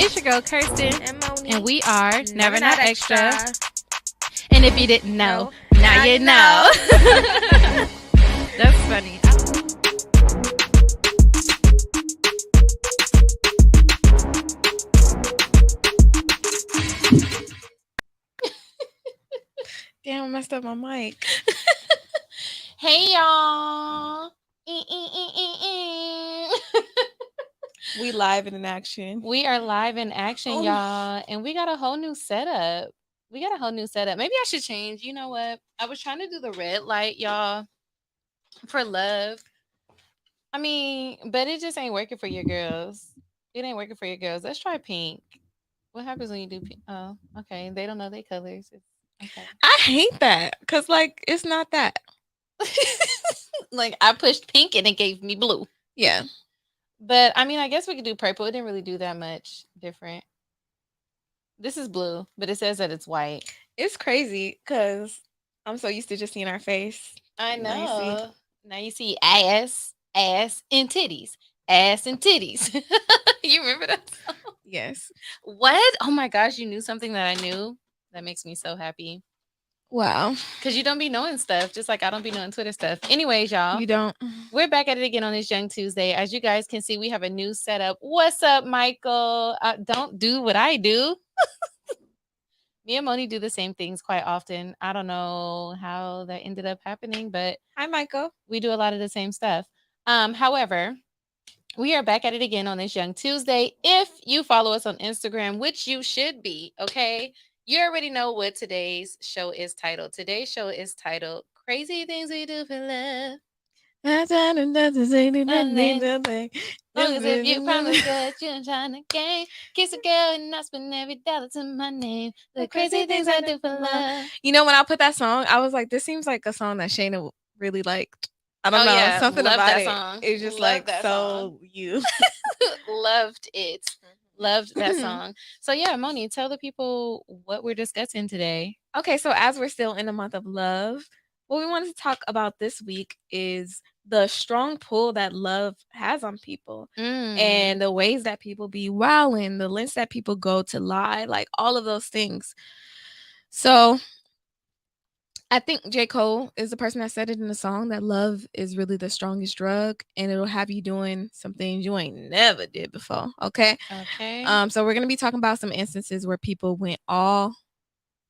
It's your girl Kirsten, and Moni. and we are Never Not Extra. Extra. And if you didn't know, now you know. That's funny. Damn, I messed up my mic. Hey y'all. We live and in action. We are live in action, Oh. y'all, and we got a whole new setup. Maybe I should change. You know what? I was trying to do the red light, y'all, for love. I mean, but it just ain't working for your girls. It ain't working for your girls. Let's try pink. What happens when you do pink? Oh, okay. They don't know their colors. Okay. I hate that because, like, it's not that. Like, I pushed pink and it gave me blue. Yeah. But, I mean, I guess we could do purple. It didn't really do that much different. This is blue, but it says that it's white. It's crazy because I'm so used to just seeing our face. I know. Now you see ass, and titties. Ass and titties. You remember that song? Yes. What? Oh my gosh, you knew something that I knew? That makes me so happy. Wow. Because you don't be knowing stuff, just like I don't be knowing Twitter stuff. Anyways, y'all. You don't. We're back at it again on this Young Tuesday. As you guys can see, we have a new setup. What's up, Michael? Don't do what I do. Me and Moni do the same things quite often. I don't know how that ended up happening, but Hi, Michael. we do a lot of the same stuff. However, we are back at it again on this Young Tuesday. If you follow us on Instagram, which you should be, okay, you already know what today's show is titled. Today's show is titled Crazy Things We Do for Love. As if you promise that you're trying to gain, kiss a girl and I spend every dollar to my name. The crazy things I do for love. You know, when I put that song, I was like, this seems like a song that Shayna really liked. I don't know. Yeah. Something Loved about that it. Song. It's just Loved like that so song. you. Loved it. Loved that song. So yeah, Moni, tell the people what we're discussing today. Okay, so as we're still in the month of love, what we wanted to talk about this week is the strong pull that love has on people and the ways that people be wilding, the lengths that people go to lie, like all of those things. So I think J. Cole is the person that said it in the song that love is really the strongest drug and it'll have you doing some things you ain't never did before. Okay. So we're gonna be talking about some instances where people went all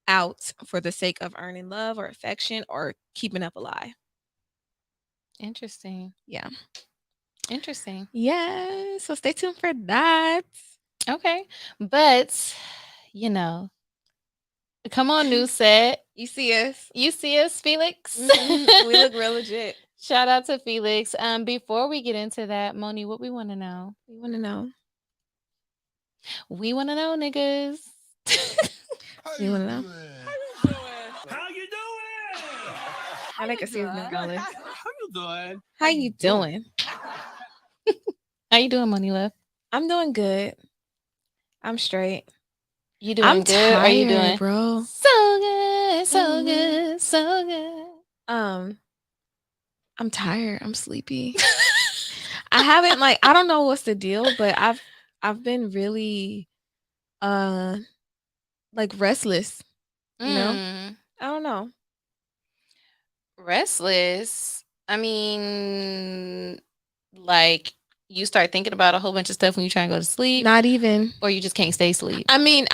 out for the sake of earning love or affection or keeping up a lie. Interesting. Yeah. Interesting. Yeah. So stay tuned for that. Okay. But, you know, come on, new set. You see us. You see us, Felix? Mm-hmm. We look real legit. Shout out to Felix. Before we get into that, Moni, what we want to know? We want to know. We want to know, niggas. You want to know? How you doing? I like a season going. How you doing? How you doing? How you doing, Moni Love? I'm doing good. I'm straight. You doing I'm good? tired, Are you doing, bro? So good, so good, so good. I'm tired. I'm sleepy. I haven't I don't know what's the deal, but I've been really restless. You know? I don't know. Restless. I mean, like you start thinking about a whole bunch of stuff when you try and go to sleep. Not even. Or you just can't stay asleep. I mean,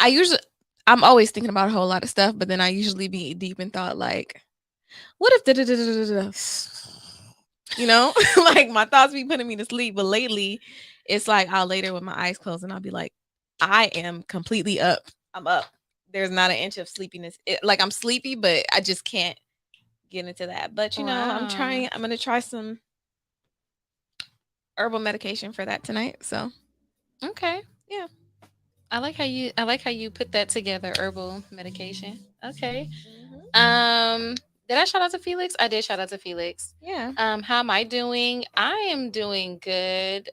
I'm always thinking about a whole lot of stuff, but then I usually be deep in thought like, what if da-da-da-da-da-da? You know? Like my thoughts be putting me to sleep, but lately it's like I'll lay there with my eyes closed and I'll be like, I am completely up. I'm up. There's not an inch of sleepiness. I'm sleepy, but I just can't get into that. But you know, I'm gonna try some herbal medication for that tonight. So okay. Yeah. I like how you put that together, herbal medication. Okay. Did I shout out to Felix? I did shout out to Felix. Yeah. How am I doing? I am doing good.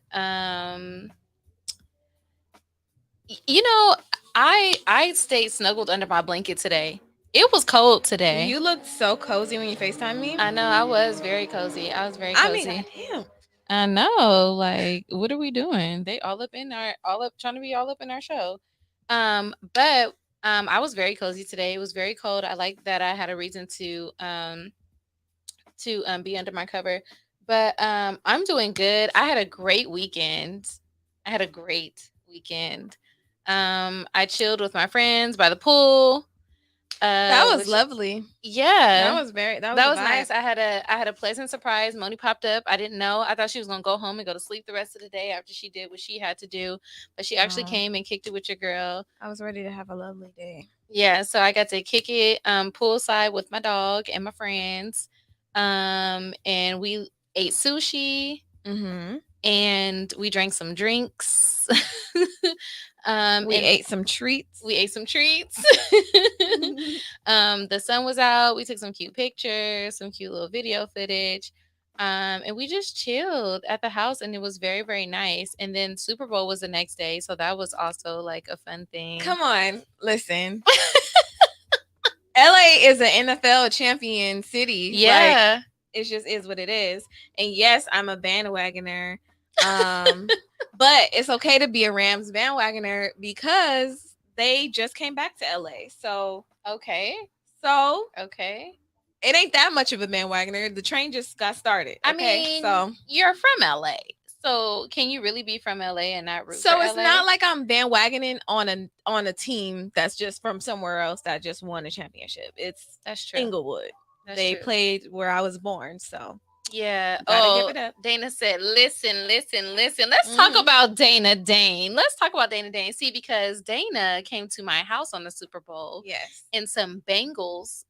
You know, I stayed snuggled under my blanket today. It was cold today. You looked so cozy when you FaceTime me. I know, I was very cozy. I was very cozy. I mean, damn. I know. Like, what are we doing? They all up trying to be all up in our show. But I was very cozy today. It was very cold. I like that I had a reason to be under my cover. But I'm doing good. I had a great weekend. I had a great weekend. I chilled with my friends by the pool. That was Which, lovely. yeah, that was was nice. I had a pleasant surprise. Moni popped up. I didn't know. I thought she was gonna go home and go to sleep the rest of the day after she did what she had to do, but she actually came and kicked it with your girl. I was ready to have a lovely day. Yeah, so I got to kick it poolside with my dog and my friends, and we ate sushi. And we drank some drinks. We ate some treats. We ate some treats. The sun was out. We took some cute pictures, some cute little video footage. And we just chilled at the house, and it was very, very nice. And then Super Bowl was the next day, so that was also like a fun thing. Come on, listen. LA is an NFL champion city. Yeah. Like, it just is what it is. And yes, I'm a bandwagoner. But it's okay to be a Rams bandwagoner because they just came back to LA. So okay. It ain't that much of a bandwagoner. The train just got started. I mean, so you're from LA. So can you really be from LA and not root for So it's LA? not like I'm bandwagoning on a team that's just from somewhere else that just won a championship. That's true. Inglewood. They played where I was born, so yeah. Give it up. Dana said, listen. Let's talk about Dana Dane. Let's talk about Dana Dane. See, because Dana came to my house on the Super Bowl. Yes. In some Bengals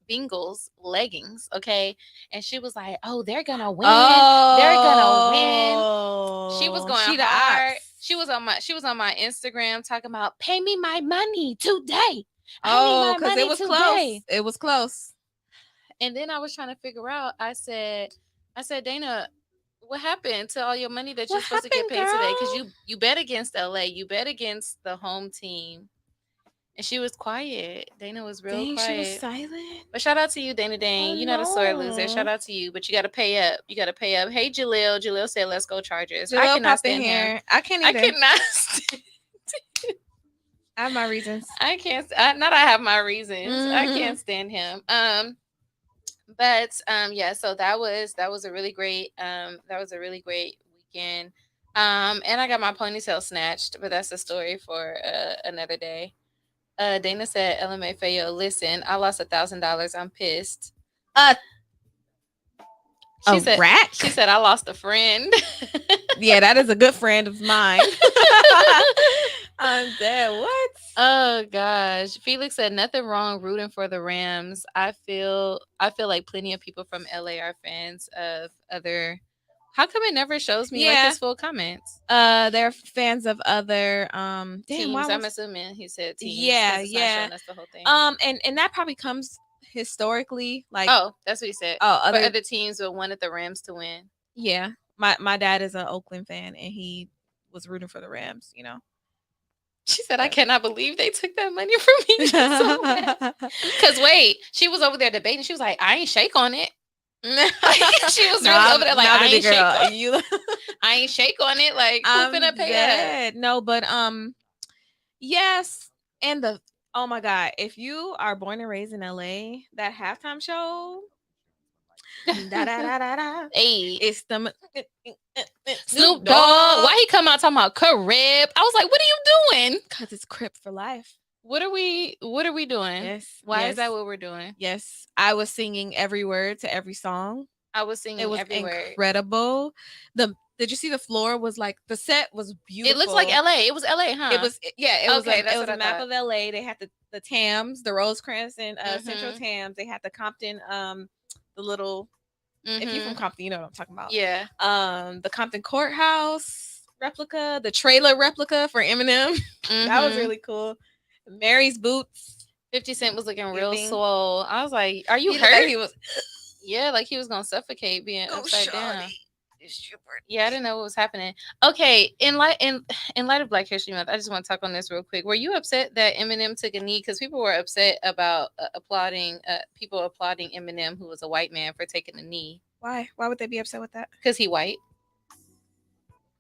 leggings. Okay. And she was like, oh, they're gonna win. They're gonna win. She was going hard. She was on my Instagram talking about pay me my money today. Oh, because it was close. It was close. And then I was trying to figure out, I said, Dana, what happened to all your money that you're supposed to get paid today? Because you bet against LA. You bet against the home team. And she was quiet. Dana was real quiet. She was silent. But shout out to you, Dana Dane. You're not a sore loser. Shout out to you. But you got to pay up. Hey, Jaleel. Jaleel said, let's go Chargers. Jaleel, I cannot stand him. I can't either. I cannot stand I have my reasons. I can't. Not I have my reasons. I can't stand him. But yeah, so that was a really great weekend. And I got my ponytail snatched, but that's a story for another day. Dana said, LMA Fayo, listen, I lost $1,000. I'm pissed. She said, I lost a friend. Yeah, that is a good friend of mine. I'm dead. What? Oh gosh. Felix said, nothing wrong rooting for the Rams. I feel like plenty of people from LA are fans of other. How come it never shows me like his full comments? They're fans of other teams. I'm assuming he said teams. Yeah. That's the whole thing. And that probably comes historically, like, oh, that's what he said. Oh, other teams would wanted the Rams to win. Yeah. My dad is an Oakland fan, and he was rooting for the Rams, you know. She said, I cannot believe they took that money from me. Because wait, she was over there debating. She was like, I ain't shake on it. She was really over there like, I ain't shake on I ain't shake on it. Like, who finna pay it? No, but yes. And oh my God, if you are born and raised in LA, that halftime show, hey, it's the Snoop Dogg. Why he come out talking about Crip? I was like, what are you doing? Because it's Crip for life. What are we doing? Yes. Why is that what we're doing? Yes. I was singing every word to every song. I was singing every word. Incredible. Did you see the floor was like, the set was beautiful. It looks like LA. It was LA, huh? It was a map of LA. They had the Tams, the Rosecrans and Central Tams. They had the Compton, the little, if you're from Compton, you know what I'm talking about. Yeah. The Compton Courthouse replica, the trailer replica for Eminem. That was really cool. Mary's boots. 50 Cent was looking real swole. I was like, are you hurt? Like he was, yeah, like he was gonna suffocate being upside down. Yeah, I didn't know what was happening. Okay, in light of Black History Month, I just want to talk on this real quick. Were you upset that Eminem took a knee? Because people were upset about applauding Eminem, who was a white man, for taking a knee. Why? Why would they be upset with that? Because he white.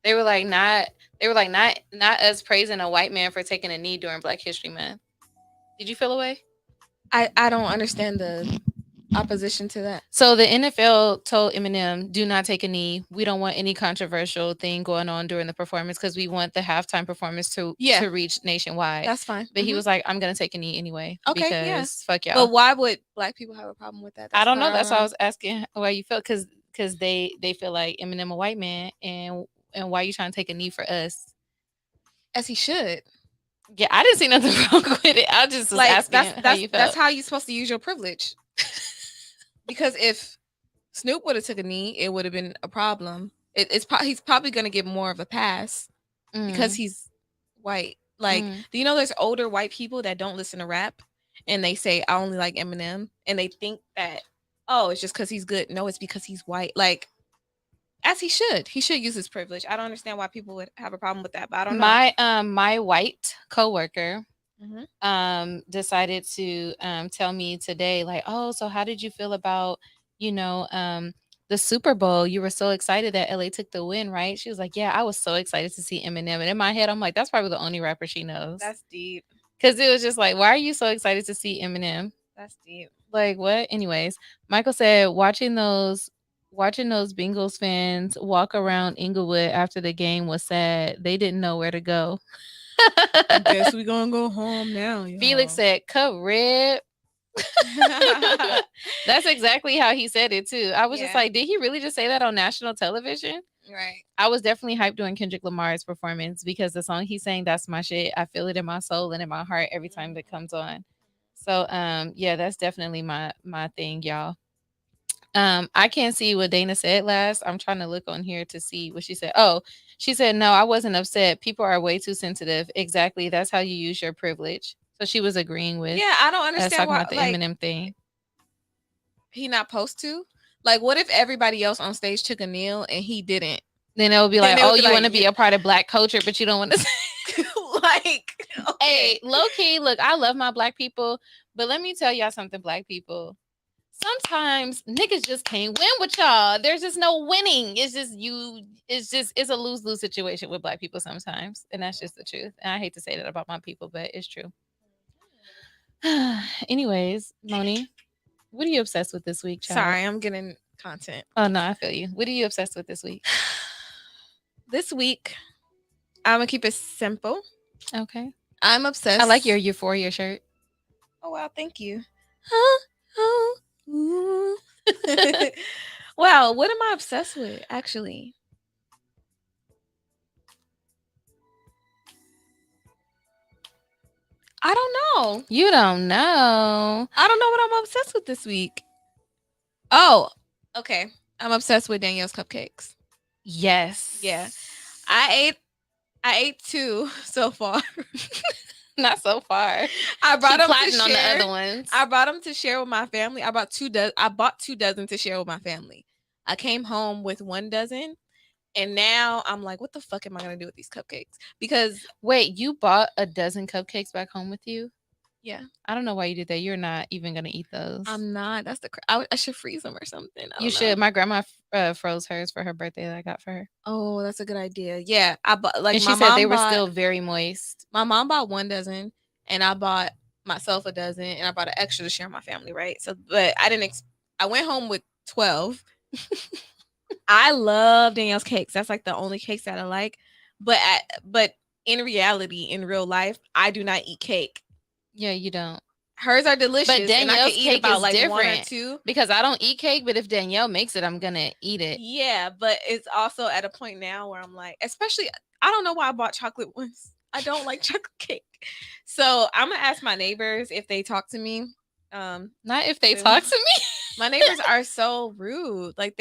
They were like not. They were like not us praising a white man for taking a knee during Black History Month. Did you feel away? I don't understand the opposition to that. So the NFL told Eminem, "Do not take a knee. We don't want any controversial thing going on during the performance because we want the halftime performance to reach nationwide." That's fine. But he was like, "I'm gonna take a knee anyway Okay, because yeah. fuck y'all." But why would Black people have a problem with that? I don't know. That's why I was asking why you felt because they feel like Eminem a white man and why you trying to take a knee for us? As he should. Yeah, I didn't see nothing wrong with it. I just was asking how you felt. That's how you're supposed to use your privilege. Because if Snoop would have took a knee, it would have been a problem. He's probably going to get more of a pass because he's white. Like, do you know there's older white people that don't listen to rap and they say, I only like Eminem, and they think that, oh, it's just because he's good. No, it's because he's white. Like, as he should use his privilege. I don't understand why people would have a problem with that, but I don't know. My white coworker decided to tell me today, like, oh, so how did you feel about the Super Bowl? You were so excited that LA took the win, right? She was like, yeah, I was so excited to see Eminem, and in my head I'm like, that's probably the only rapper she knows. That's deep. Because it was just like, why are you so excited to see Eminem? That's deep. Like, what? Anyways, Michael said watching those Bengals fans walk around Inglewood after the game was sad. They didn't know where to go. I guess we gonna go home now. Felix said, "Cut rip." That's exactly how he said it too. I was just like, did he really just say that on national television? Right. I was definitely hyped during Kendrick Lamar's performance because the song he sang, that's my shit. I feel it in my soul and in my heart every time that comes on. So yeah, that's definitely my thing, y'all. I can't see what Dana said last. I'm trying to look on here to see what she said. Oh, she said, no, I wasn't upset. People are way too sensitive. Exactly. That's how you use your privilege. So she was agreeing with. Yeah, I don't understand why about the Eminem thing. He not supposed to. Like, what if everybody else on stage took a kneel and he didn't? Then it would be like, oh, you want to be a part of Black culture, but you don't want to. Like, okay. Hey, low key, look, I love my Black people, but let me tell y'all something, Black people. Sometimes niggas just can't win with y'all. There's just no winning. It's a lose-lose situation with Black people sometimes. And that's just the truth. And I hate to say that about my people, but it's true. Anyways, Moni, what are you obsessed with this week, child? Sorry, I'm getting content. Oh, no, I feel you. What are you obsessed with this week? This week, I'm going to keep it simple. Okay. I'm obsessed. I like your Euphoria shirt. Oh, wow. Thank you. Well, what am I obsessed with, actually? I don't know. You don't know. I don't know what I'm obsessed with this week. Oh, okay. I'm obsessed with Danielle's cupcakes. Yes. Yeah. I ate 2 so far. Not so far. I brought them to share. On the other ones. I brought them to share with my family. I bought 2 dozen to share with my family. I came home with 1 dozen, and now I'm like, what the fuck am I gonna do with these cupcakes? Because wait, you bought a dozen cupcakes back home with you? Yeah. I don't know why you did that. You're not even gonna eat those. I'm not. That's I should freeze them or something. You should. My grandma froze hers for her birthday that I got for her. Oh, that's a good idea. Yeah, I bought like. And she said they were still very moist. My mom bought 1 dozen, and I bought myself a dozen, and I bought an extra to share with my family. Right. So, but I didn't. I went home with 12. I love Danielle's cakes. That's like the only cakes that I like. But in reality, in real life, I do not eat cake. Yeah, you don't. Hers are delicious. But Danielle's cake about, is like different. 1 or 2. Because I don't eat cake, but if Danielle makes it, I'm gonna eat it. Yeah, but it's also at a point now where I'm like, especially, I don't know why I bought chocolate ones. I don't like chocolate cake. So I'm gonna ask my neighbors if they talk to me. Not if they talk to me. My neighbors are so rude. Like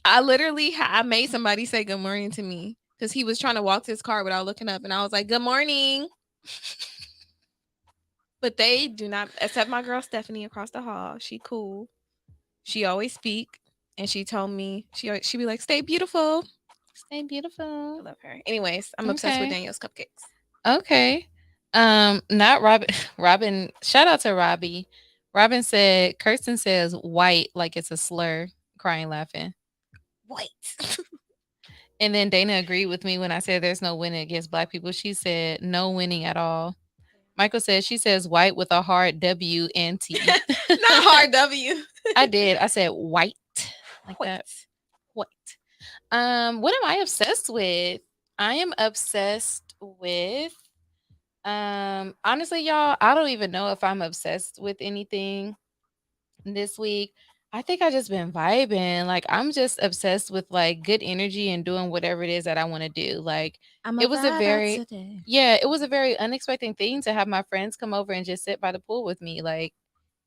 I made somebody say good morning to me because he was trying to walk to his car without looking up, and I was like, good morning. But they do not, except my girl Stephanie across the hall. She cool. She always speak, and she told me she be like, "Stay beautiful, stay beautiful." I love her. Anyways, I'm obsessed with Danielle's cupcakes. Okay, not Robin. Robin, shout out to Robbie. Robin said, "Kirsten says white like it's a slur." Crying, laughing. White. And then Dana agreed with me when I said there's no winning against Black people. She said no winning at all. Michael says she says white with a hard W and T. Not hard W. I did. I said white like that. White. What am I obsessed with? I am obsessed with honestly, y'all, I don't even know if I'm obsessed with anything this week. I think I just been vibing. Like I'm just obsessed with like good energy and doing whatever it is that I want to do. Like it was a very it was a very unexpected thing to have my friends come over and just sit by the pool with me. Like,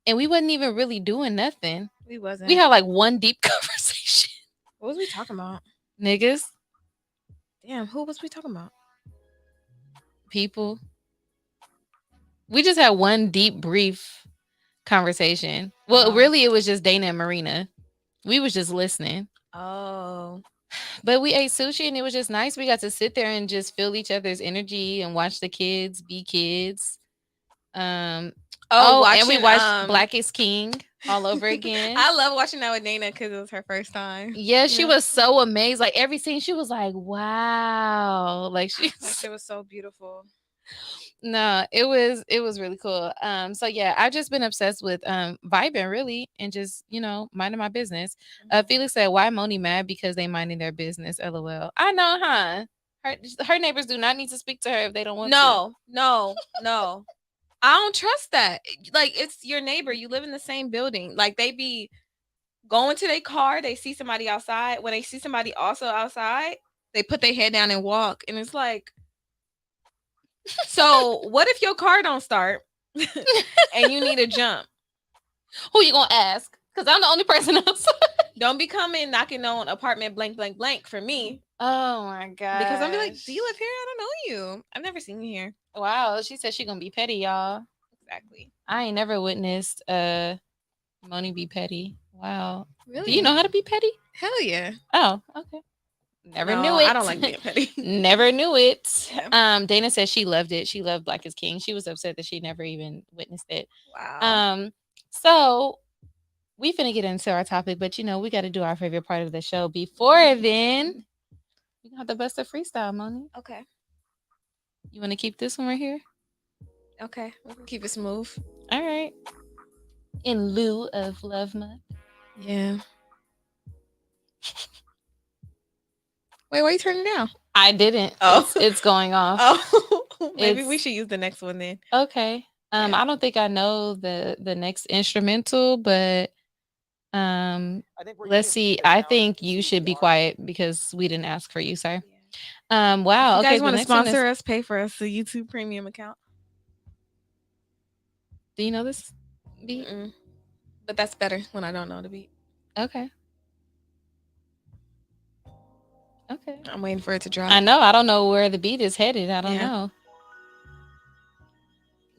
and we wasn't even really doing nothing. We wasn't. We had like one deep conversation. What was we talking about? Niggas. Damn, who was we talking about? People. We just had one deep, brief conversation. Well, really, it was just Dana and Marina. We was just listening. Oh. But we ate sushi and it was just nice. We got to sit there and just feel each other's energy and watch the kids be kids. And we watched Black is King all over again. I love watching that with Dana because it was her first time. Yeah, she was so amazed. Like every scene, she was like, "Wow!" Like it was so beautiful. No, it was really cool. So yeah, I've just been obsessed with vibing really and just, minding my business. Felix said, why Moni mad? Because they minding their business. LOL. I know, huh? Her neighbors do not need to speak to her if they don't want to. No. I don't trust that. Like, it's your neighbor. You live in the same building. Like, they be going to their car. They see somebody outside. When they see somebody also outside, they put their head down and walk. And it's like, so what if your car don't start and you need a jump? Who you gonna ask? Because I'm the only person else. Don't be coming knocking on apartment blank blank blank for me. Oh my god! Because I'm be like, do you live here? I don't know you. I've never seen you here. Wow, she said she gonna be petty, y'all. Exactly. I ain't never witnessed Moni be petty. Wow. Really? Do you know how to be petty? Hell yeah. Oh, okay. Never knew it. I don't like being petty. Never knew it. Yeah. Dana said she loved it. She loved Black is King. She was upset that she never even witnessed it. Wow. So we finna get into our topic, but we got to do our favorite part of the show. Before then, we got the best of freestyle, Moni. Okay. You want to keep this one right here? Okay. We can keep it smooth. All right. In lieu of Love Month. Yeah. Wait, why are you turning it down? I didn't. Oh. It's going off. Oh, maybe we should use the next one then. Okay. Yeah. I don't think I know the next instrumental, but let's see. I think you should be quiet because we didn't ask for you, sir. Wow. If you okay. guys want to sponsor us, pay for us a YouTube Premium account. Do you know this beat? Mm-mm. But that's better when I don't know the beat. Okay. Okay. I'm waiting for it to drop. I know. I don't know where the beat is headed. I don't know.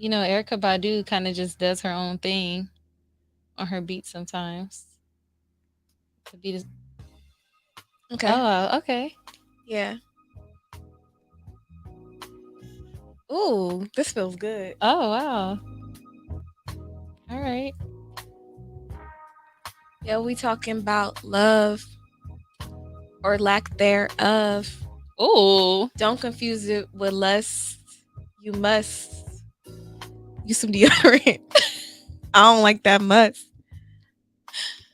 Erykah Badu kind of just does her own thing on her beat sometimes. The beat is okay. Oh, okay. Yeah. Ooh, this feels good. Oh, wow. All right. Yeah, we talking about love or lack thereof. Ooh. Don't confuse it with lust. You must use some deodorant. I don't like that much.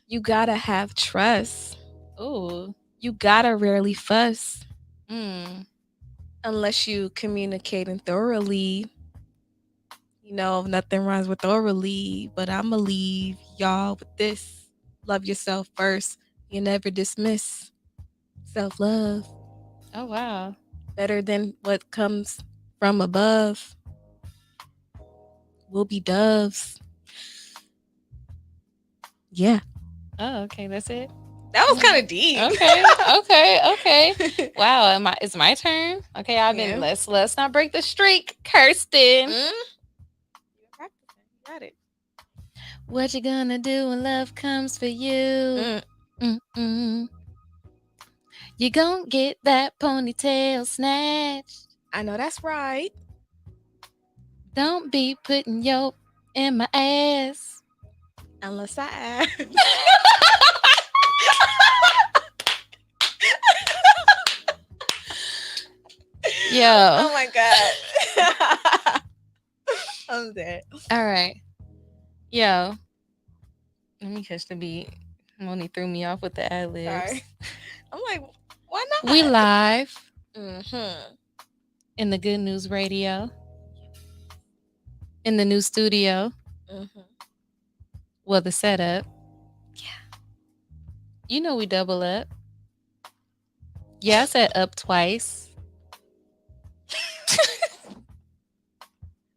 You gotta have trust. Ooh. You gotta rarely fuss. Unless you communicating thoroughly. Nothing rhymes with thoroughly, but I'ma leave y'all with this. Love yourself first. You never dismiss self-love. Oh, wow. Better than what comes from above. We'll be doves. Yeah. Oh, okay. That's it. That was kind of deep. Okay. Wow. It's my turn. Okay. I've been let's not break the streak, Kirsten. You're practicing. You got it. What you gonna do when love comes for you? You gonna get that ponytail snatched. I know that's right. Don't be putting your in my ass. Unless I ask. Yo. Oh my god. I'm dead. All right. Yo. Let me catch the beat. Moni threw me off with the ad libs. Sorry. I'm like, why not? We live Mm-hmm. in the Good News Radio. In the new studio. Mm-hmm. Well, the setup. Yeah. You know we double up. Yeah, I said up twice.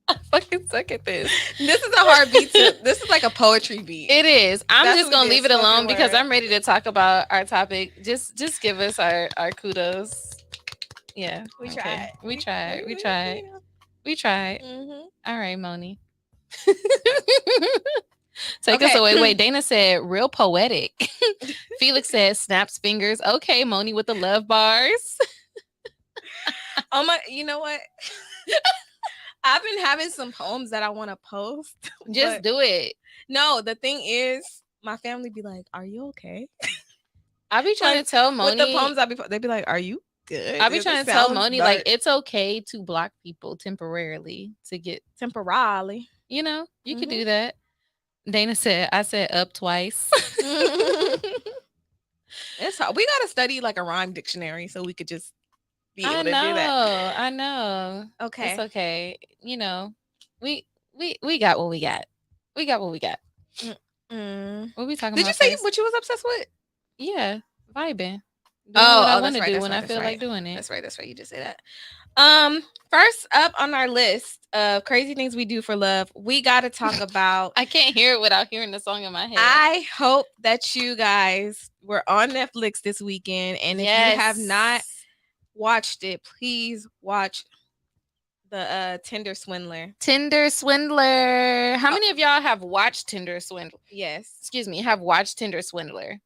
I fucking suck at this. This is a hard beat too. This is like a poetry beat. It is. I'm That's just what gonna it leave is, it alone spoken because word. I'm ready to talk about our topic. Just give us our kudos. Yeah. We okay. tried. We tried. We you tried. know. We tried. Mm-hmm. All right, Moni. Take us away. Wait, Dana said real poetic. Felix said snaps fingers. Okay, Moni with the love bars. Oh my, you know what? I've been having some poems that I want to post. Just do it. No, the thing is, my family be like, "Are you okay?" I be trying to tell Moni with the poems. They be like, "Are you good?" I be trying to tell Moni like it's okay to block people temporarily to get temporarily. You know, you could do that. Dana said, I said up twice. It's hard. We gotta study like a rhyme dictionary so we could just be able to do that. I know. Okay. It's okay. You know, we got what we got. We got what we got. What we talking about? Did you say what you was obsessed with? Yeah, vibing. What I want to do when I feel like doing it. That's right. That's right. You just say that. First up on our list of crazy things we do for love, we got to talk about. I can't hear it without hearing the song in my head. I hope that you guys were on Netflix this weekend, and if you have not watched it, please watch the Tinder Swindler. Tinder Swindler. How many of y'all have watched Tinder Swindler? Yes. Excuse me, have watched Tinder Swindler.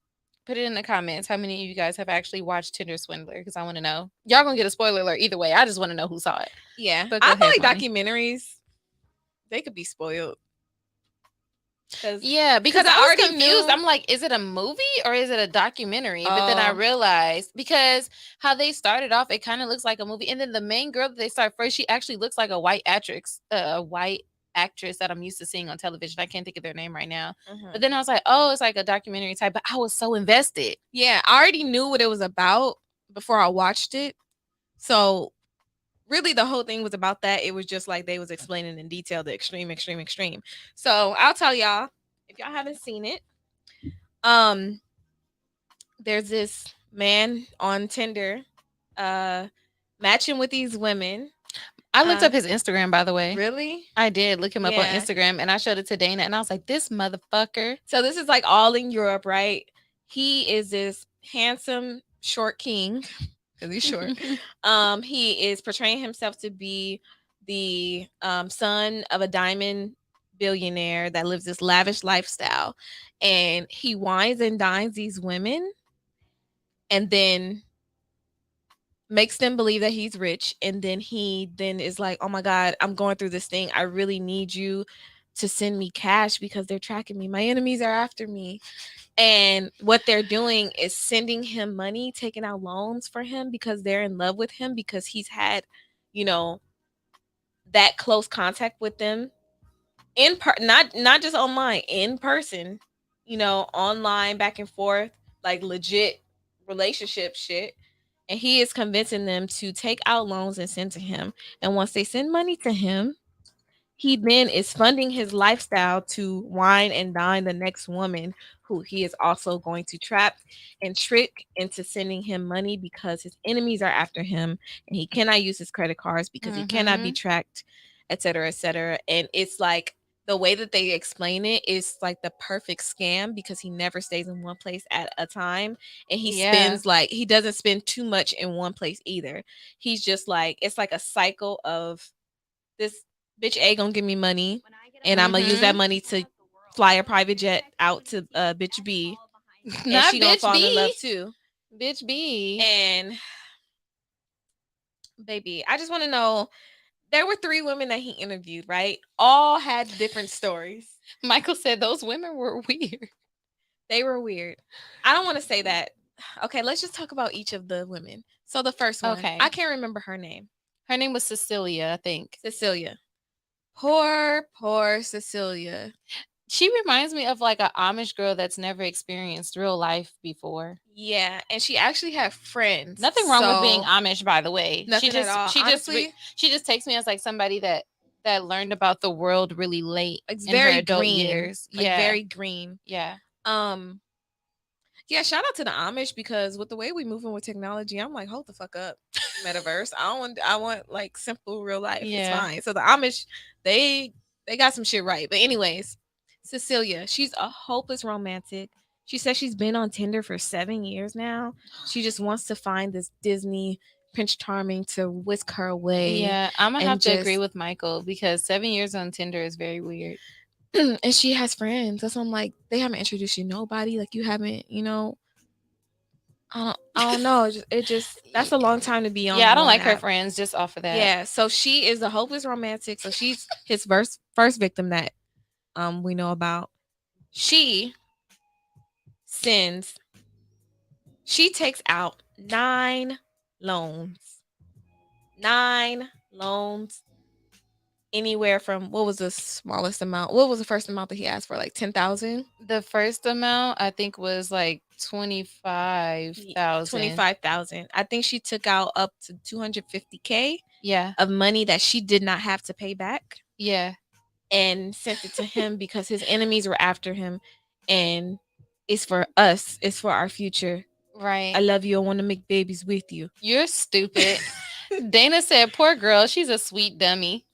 Put it in the comments. How many of you guys have actually watched Tinder Swindler? Because I want to know. Y'all gonna get a spoiler alert either way. I just want to know who saw it. Yeah, but I feel like documentaries, they could be spoiled. Yeah, because I was confused. I'm like, is it a movie or is it a documentary? But then I realized because how they started off, it kind of looks like a movie, and then the main girl that they start first, she actually looks like a white actress, that I'm used to seeing on television. I can't think of their name right now. But then I was like, oh, it's like a documentary type. But I was so invested. Yeah, I already knew what it was about before I watched it. So really the whole thing was about that. It was just like they was explaining in detail the extreme. So I'll tell y'all, if y'all haven't seen it, there's this man on Tinder matching with these women. I looked up his Instagram, by the way. Really? I did look him up on Instagram, and I showed it to Dana, and I was like, this motherfucker. So this is like all in Europe, right? He is this handsome short king, because he's short. He is portraying himself to be the son of a diamond billionaire that lives this lavish lifestyle. And he wines and dines these women and then makes them believe that he's rich, and then he is like, oh my god, I'm going through this thing, I really need you to send me cash because they're tracking me, my enemies are after me. And what they're doing is sending him money, taking out loans for him because they're in love with him, because he's had, you know, that close contact with them not just online, in person, you know, online, back and forth, like legit relationship shit. And he is convincing them to take out loans and send to him. And once they send money to him, he then is funding his lifestyle to wine and dine the next woman who he is also going to trap and trick into sending him money, because his enemies are after him and he cannot use his credit cards because he cannot be tracked, etc., etc. And it's like, the way that they explain it is like the perfect scam, because he never stays in one place at a time, and he spends like, he doesn't spend too much in one place either. He's just like, it's like a cycle of this bitch A gonna give me money, and I'm gonna use that money to fly a private jet out to bitch B, and she gonna fall in love too. Bitch B. And baby, I just want to know, there were 3 women that he interviewed, right? All had different stories. Michael said those women were weird. They were weird. I don't want to say that. Okay, let's just talk about each of the women. So the first one, I can't remember her name. Her name was Cecilia, I think. Cecilia. Poor Cecilia. She reminds me of like an Amish girl that's never experienced real life before. Yeah, and she actually had friends. Nothing wrong with being Amish, by the way. Nothing at all. She just takes me as like somebody that learned about the world really late. It's in very her adult green. years. Like, very green. Yeah. Yeah, shout out to the Amish, because with the way we moving with technology, I'm like, hold the fuck up, metaverse. I want like simple real life. Yeah. It's fine. So the Amish, they got some shit right. But anyways, Cecilia, she's a hopeless romantic. She says she's been on Tinder for 7 years now. She just wants to find this Disney Prince Charming to whisk her away. Yeah, I'm gonna have to agree with Michael, because 7 years on Tinder is very weird. And she has friends. That's why I'm like, they haven't introduced you to nobody. Like, you haven't, you know. I don't know. It just that's a long time to be on. Yeah, I don't like her friends just off of that. Yeah, so she is a hopeless romantic. So she's his first victim that we know about. She takes out 9 loans. 9 loans. Anywhere from, what was the smallest amount? What was the first amount that he asked for? Like 10,000? The first amount I think was like 25,000. 25,000. I think she took out up to 250K. Yeah. Of money that she did not have to pay back. Yeah. And sent it to him because his enemies were after him, and it's for us. It's for our future. Right. I love you. I want to make babies with you. You're stupid. Dana said, poor girl, she's a sweet dummy.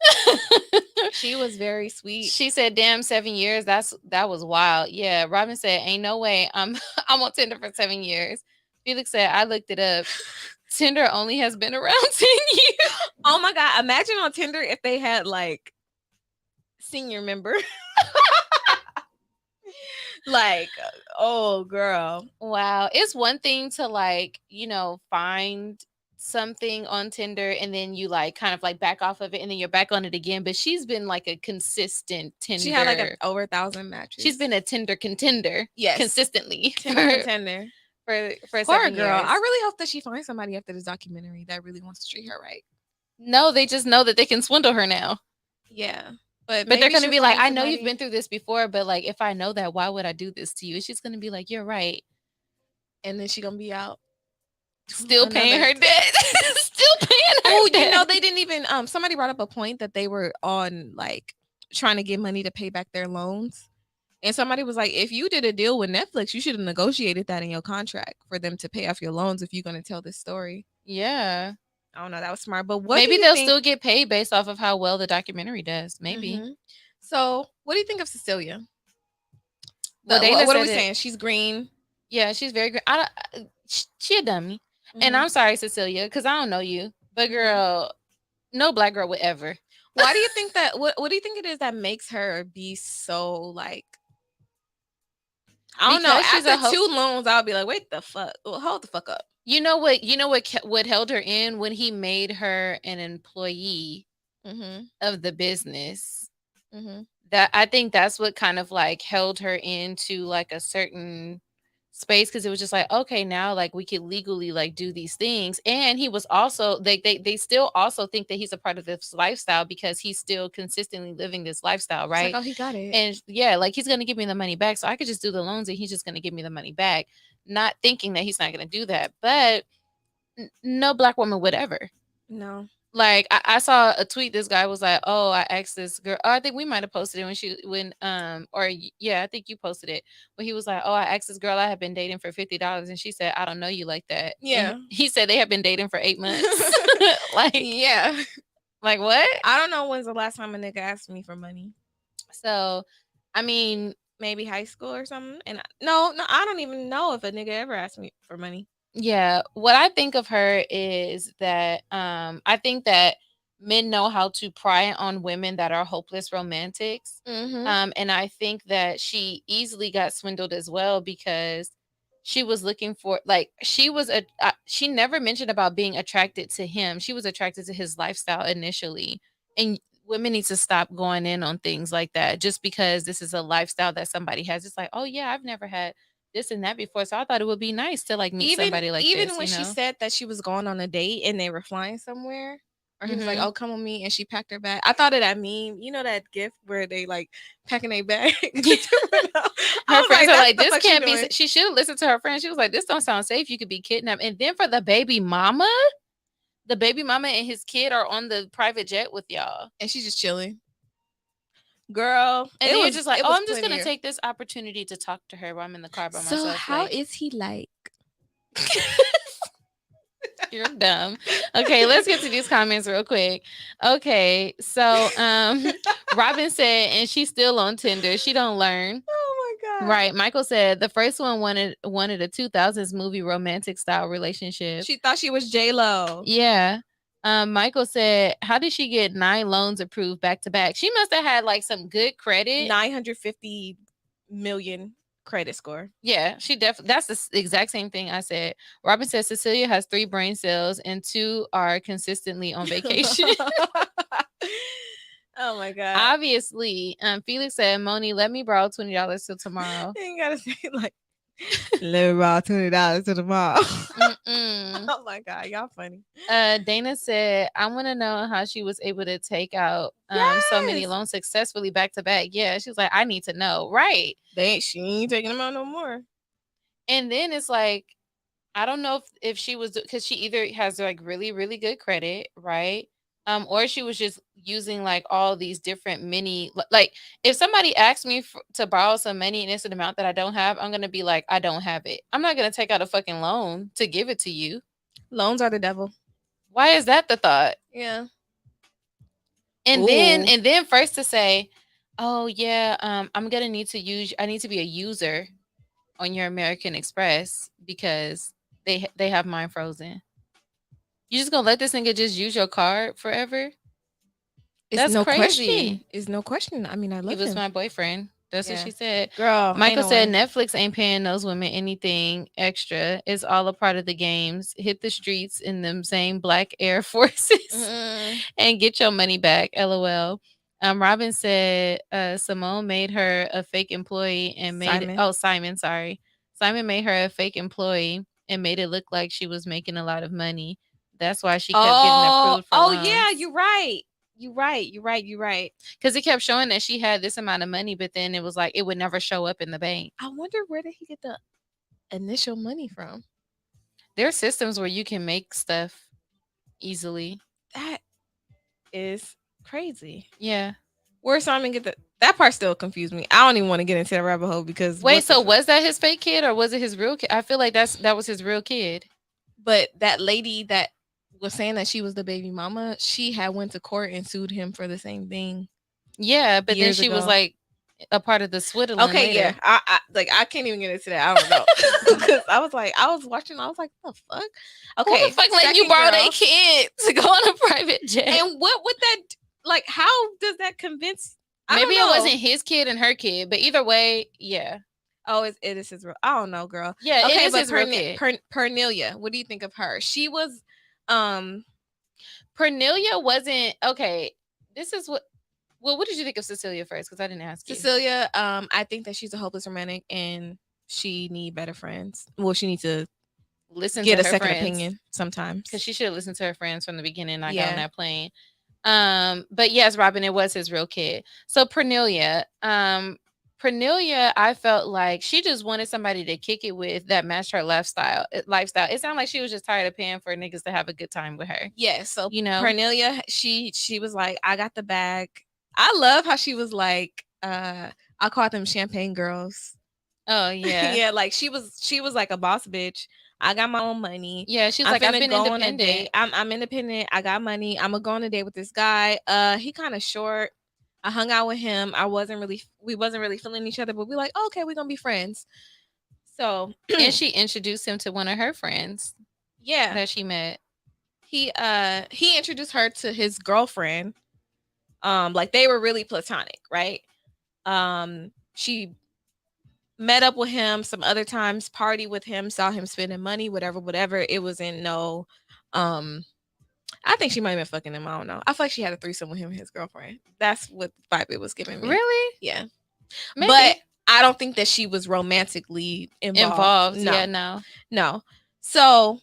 She was very sweet. She said, damn, 7 years. That was wild. Yeah. Robin said, ain't no way. I'm on Tinder for 7 years. Felix said, I looked it up. Tinder only has been around 10 years. Oh my God. Imagine on Tinder if they had like senior member. Like, oh girl. Wow. It's one thing to like, find something on Tinder and then you like kind of like back off of it and then you're back on it again. But she's been like a consistent Tinder. She had like over 1,000 matches. She's been a Tinder contender. Yes. Consistently. Tinder contender. For poor 7 girl. years. I really hope that she finds somebody after this documentary that really wants to treat her right. No, they just know that they can swindle her now. Yeah. But they're going to be like, I know you've been through this before, but like, if I know that, why would I do this to you? She's going to be like, you're right. And then she's going to be out. Still paying her debt. Still paying her debt. You know, they didn't even, somebody brought up a point that they were on like trying to get money to pay back their loans. And somebody was like, if you did a deal with Netflix, you should have negotiated that in your contract for them to pay off your loans if you're going to tell this story. Yeah. I don't know. That was smart. But maybe they'll still get paid based off of how well the documentary does. Maybe. Mm-hmm. So what do you think of Cecilia? What are we saying? She's green. Yeah, she's very green. She a dummy. Mm-hmm. And I'm sorry, Cecilia, because I don't know you. But girl, no black girl would ever. Why do you think that? What do you think it is that makes her be so like? I don't know. After 2 loans, I'll be like, wait the fuck. Well, hold the fuck up. You know what held her in when he made her an employee of the business. That I think that's what kind of like held her into like a certain space, because it was just like, okay, now like we could legally like do these things. And he was also they still also think that he's a part of this lifestyle because he's still consistently living this lifestyle, right? Like, oh, he got it. And yeah, like he's gonna give me the money back, so I could just do the loans and he's just gonna give me the money back, not thinking that he's not gonna do that. But no black woman would ever. No. Like I saw a tweet. This guy was like, "Oh, I asked this girl. Oh, I think we might have posted it I think you posted it. But he was like, "Oh, I asked this girl I had been dating for $50, and she said I don't know you like that." Yeah, and he said they have been dating for 8 months. Like, yeah, like what? I don't know when's the last time a nigga asked me for money. So, I mean, maybe high school or something. And no, I don't even know if a nigga ever asked me for money. Yeah, what I think of her is that I think that men know how to pry on women that are hopeless romantics. And I think that she easily got swindled as well, because she was looking for, like, she never mentioned about being attracted to him. She was attracted to his lifestyle initially. And women need to stop going in on things like that just because this is a lifestyle that somebody has. It's like, oh yeah, I've never had this and that before, so I thought it would be nice to like meet somebody like this. Even when she said that she was going on a date and they were flying somewhere Or he was like, "Oh, come with me," and she packed her bag. I thought of that meme. You know that gif where they like packing their bag. Her friends are like, "This can't be." She should listen to her friends. She was like, "This don't sound safe. You could be kidnapped." And then for the baby mama and his kid are on the private jet with y'all, and she's just chilling. Girl, and then you're just like, "Oh, I'm just gonna take this opportunity to talk to her while I'm in the car by myself." So how is he like? You're dumb. Okay, let's get to these comments real quick. Okay, so Robin said, and she's still on Tinder. She don't learn. Oh my god. Right. Michael said the first one wanted a 2000s movie romantic style relationship. She thought she was J-Lo. Yeah. Michael said, how did she get 9 loans approved back to back? She must have had like some good credit. 950 million credit score. Yeah, she definitely. That's the exact same thing I said. Robin says Cecilia has 3 brain cells and 2 are consistently on vacation. Oh my god. Obviously, Felix said, Moni, let me borrow $20 till tomorrow. You ain't gotta say like, let me borrow $20 till tomorrow. Oh my god, y'all funny. Dana said, I want to know how she was able to take out so many loans successfully back to back. Yeah, she was like, I need to know. Right. She ain't taking them out no more. And then it's like, I don't know if she was, because she either has like really, really good credit, right? Or she was just using like all these different mini, like if somebody asks me to borrow some money and it's an amount that I don't have, I'm going to be like, I don't have it. I'm not going to take out a fucking loan to give it to you. Loans are the devil. Why is that the thought? Yeah. And then first to say, oh yeah, I'm going to need to I need to be a user on your American Express because they have mine frozen. You just gonna let this nigga just use your card forever? That's no crazy. Question. It's no question. I mean, I love him. He was my boyfriend. That's what she said. Girl, Michael said Netflix ain't paying those women anything extra. It's all a part of the games. Hit the streets in them same black Air Forces and get your money back. LOL. Robin said Simone made her a fake employee and made Simon, sorry. Simon made her a fake employee and made it look like she was making a lot of money. That's why she kept getting approved for loans. Yeah, you're right. You're right. Because it kept showing that she had this amount of money, but then it was like it would never show up in the bank. I wonder where did he get the initial money from? There are systems where you can make stuff easily. That is crazy. Yeah. Where Simon get that part still confused me. I don't even want to get into that rabbit hole because wait, so was that his fake kid or was it his real kid? I feel like that was his real kid. But that lady that was saying that she was the baby mama, she had went to court and sued him for the same thing. Yeah, but then she was like a part of the Switzerland. Okay, later. yeah. I can't even get into that. I don't know. Because I was watching, I was like, what the fuck? Okay. Who the fuck letting you borrow their kid to go on a private jet? And what would that, like, how does that convince? Maybe it wasn't his kid and her kid, but either way, yeah. Oh, it is his real. I don't know, girl. Yeah, okay, it is his real kid. Pernelia, what do you think of her? She was, Pernelia wasn't okay. This is what. Well, what did you think of Cecilia first? Because I didn't ask you. Cecilia, I think that she's a hopeless romantic and she need better friends. Well, she needs to get a second opinion sometimes. Because she should have listened to her friends from the beginning. I got on that plane. But yes, Robin, it was his real kid. So Pernelia, I felt like she just wanted somebody to kick it with that matched her lifestyle. It sounded like she was just tired of paying for niggas to have a good time with her. Yeah. So Pernelia, she was like, I got the bag. I love how she was like, I call them champagne girls. Oh yeah. Yeah, like she was like a boss bitch. I got my own money. Yeah, she's like, I've been independent. I'm independent. I got money. I'm gonna go on a date with this guy. He kind of short. I hung out with him. We wasn't really feeling each other, but we like, oh, okay, we're gonna be friends. So and she introduced him to one of her friends. Yeah. That she met. He introduced her to his girlfriend. Like they were really platonic, right? She met up with him some other times, party with him, saw him spending money, whatever. It wasn't no, I think she might have been fucking him. I don't know. I feel like she had a threesome with him and his girlfriend. That's what vibe it was giving me. Really? Yeah. Maybe. But I don't think that she was romantically involved. No. Yeah, no. So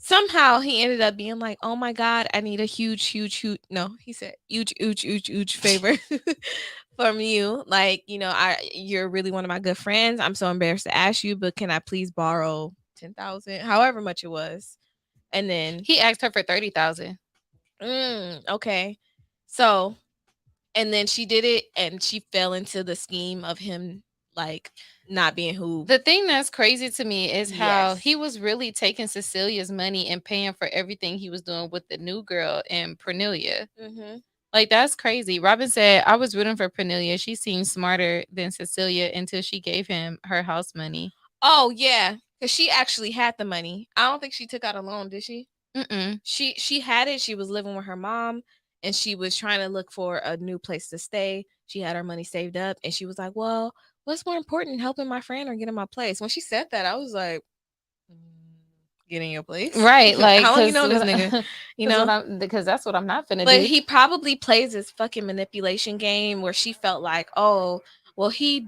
somehow he ended up being like, oh my God, I need a huge no, he said huge favor from you. Like, you're really one of my good friends. I'm so embarrassed to ask you, but can I please borrow 10,000, however much it was? And then He asked her for 30,000. Okay. So, and then she did it, and she fell into the scheme of him like not being who. The thing that's crazy to me is how Yes. he was really taking Cecilia's money and paying for everything he was doing with the new girl and Pernelia. Like, that's crazy. Robin said, I was rooting for Pernelia. She seemed smarter than Cecilia until she gave him her house money. Oh, yeah. Because she actually had the money. I don't think she took out a loan, did she? Mm-mm. She had it. She was living with her mom, and she was trying to look for a new place to stay. She had her money saved up, and she was like, well, what's more important, helping my friend or getting my place? When she said that, I was like, getting your place, right? Like, how long you know this nigga? Because that's what I'm not finna but do. he probably plays this fucking manipulation game where she felt like, oh, well, he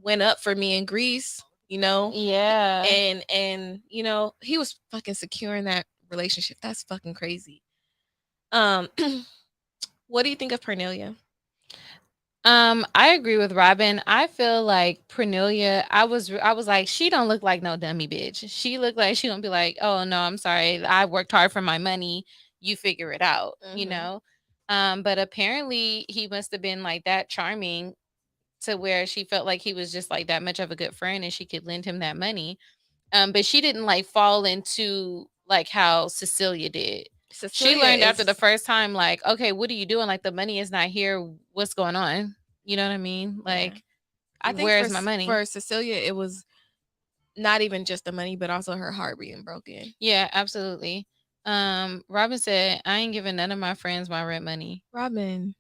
went up for me in Greece, Yeah. and he was fucking secure in that relationship. That's fucking crazy. What do you think of Pernelia? I agree with Robin. I feel like Pernelia, I was like, she don't look like no dummy bitch. She looked like she gonna be like, oh no, I'm sorry. I worked hard for my money. You figure it out, But apparently he must have been like that charming to where she felt like he was just like that much of a good friend and she could lend him that money. But she didn't like fall into like how Cecilia did. She learned after the first time, like, okay, what are you doing? Like, the money is not here. What's going on? You know what I mean? Like, I think where's my money? For Cecilia, it was not even just the money, but also her heart being broken. Yeah, absolutely. Robin said, I ain't giving none of my friends my rent money. Robin.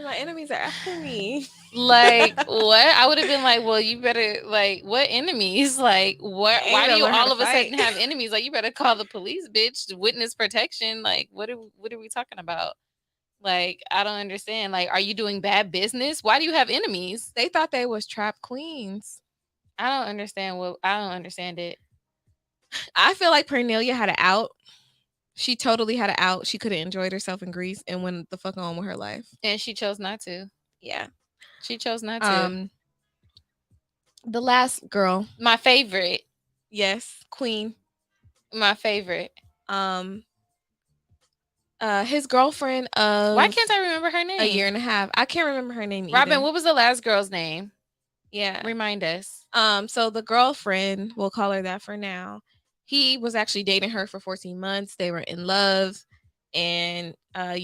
My enemies are after me. Like, what? I would have been like, well, you better, like, what enemies? Like, what? Why do you all of a sudden have enemies? Like, you better call the police, bitch. Witness protection. Like, what are we talking about? Like, I don't understand. Like, are you doing bad business? Why do you have enemies? They thought they was trap queens. I don't understand it. I feel like Pernelia had an out. She totally had an out. She could have enjoyed herself in Greece and went the fuck on with her life. And she chose not to. Yeah. She chose not to. The last girl. My favorite. Yes. Queen. My favorite. His girlfriend of... Why can't I remember her name? A year and a half. I can't remember her name either. Robin, what was the last girl's name? Yeah. Remind us. So the girlfriend, we'll call her that for now. He was actually dating her for 14 months. They were in love. And, I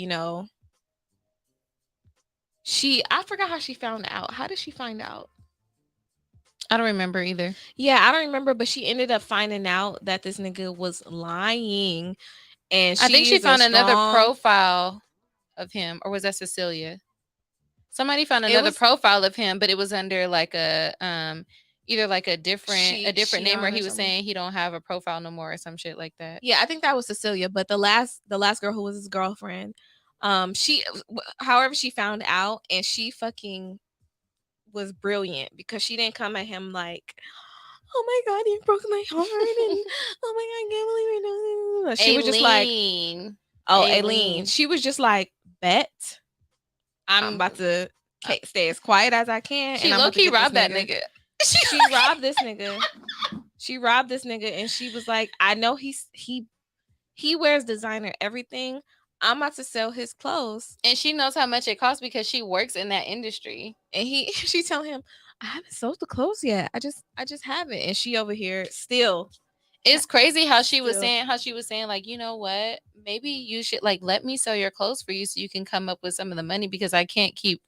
forgot how she found out. How did she find out? I don't remember either. Yeah, I don't remember, but she ended up finding out that this nigga was lying. And I think she found another profile of him. Or was that Cecilia? Somebody found another profile of him, but it was under like a either like a different name where he was saying he don't have a profile no more or some shit like that. Yeah, I think that was Cecilia, but the last girl who was his girlfriend, however she found out, and she fucking was brilliant because she didn't come at him like, oh my God, you broke my heart, and oh my God, I can't believe it. She was just like, Aileen. She was just like, bet I'm about to stay as quiet as I can. She low-key robbed that nigga. She robbed this nigga. She robbed this nigga, and she was like, I know he wears designer everything. I'm about to sell his clothes. And she knows how much it costs because she works in that industry. And she tell him, I haven't sold the clothes yet. I just haven't. And she over here still. It's crazy how she was saying, like, you know what? Maybe you should like let me sell your clothes for you so you can come up with some of the money because I can't keep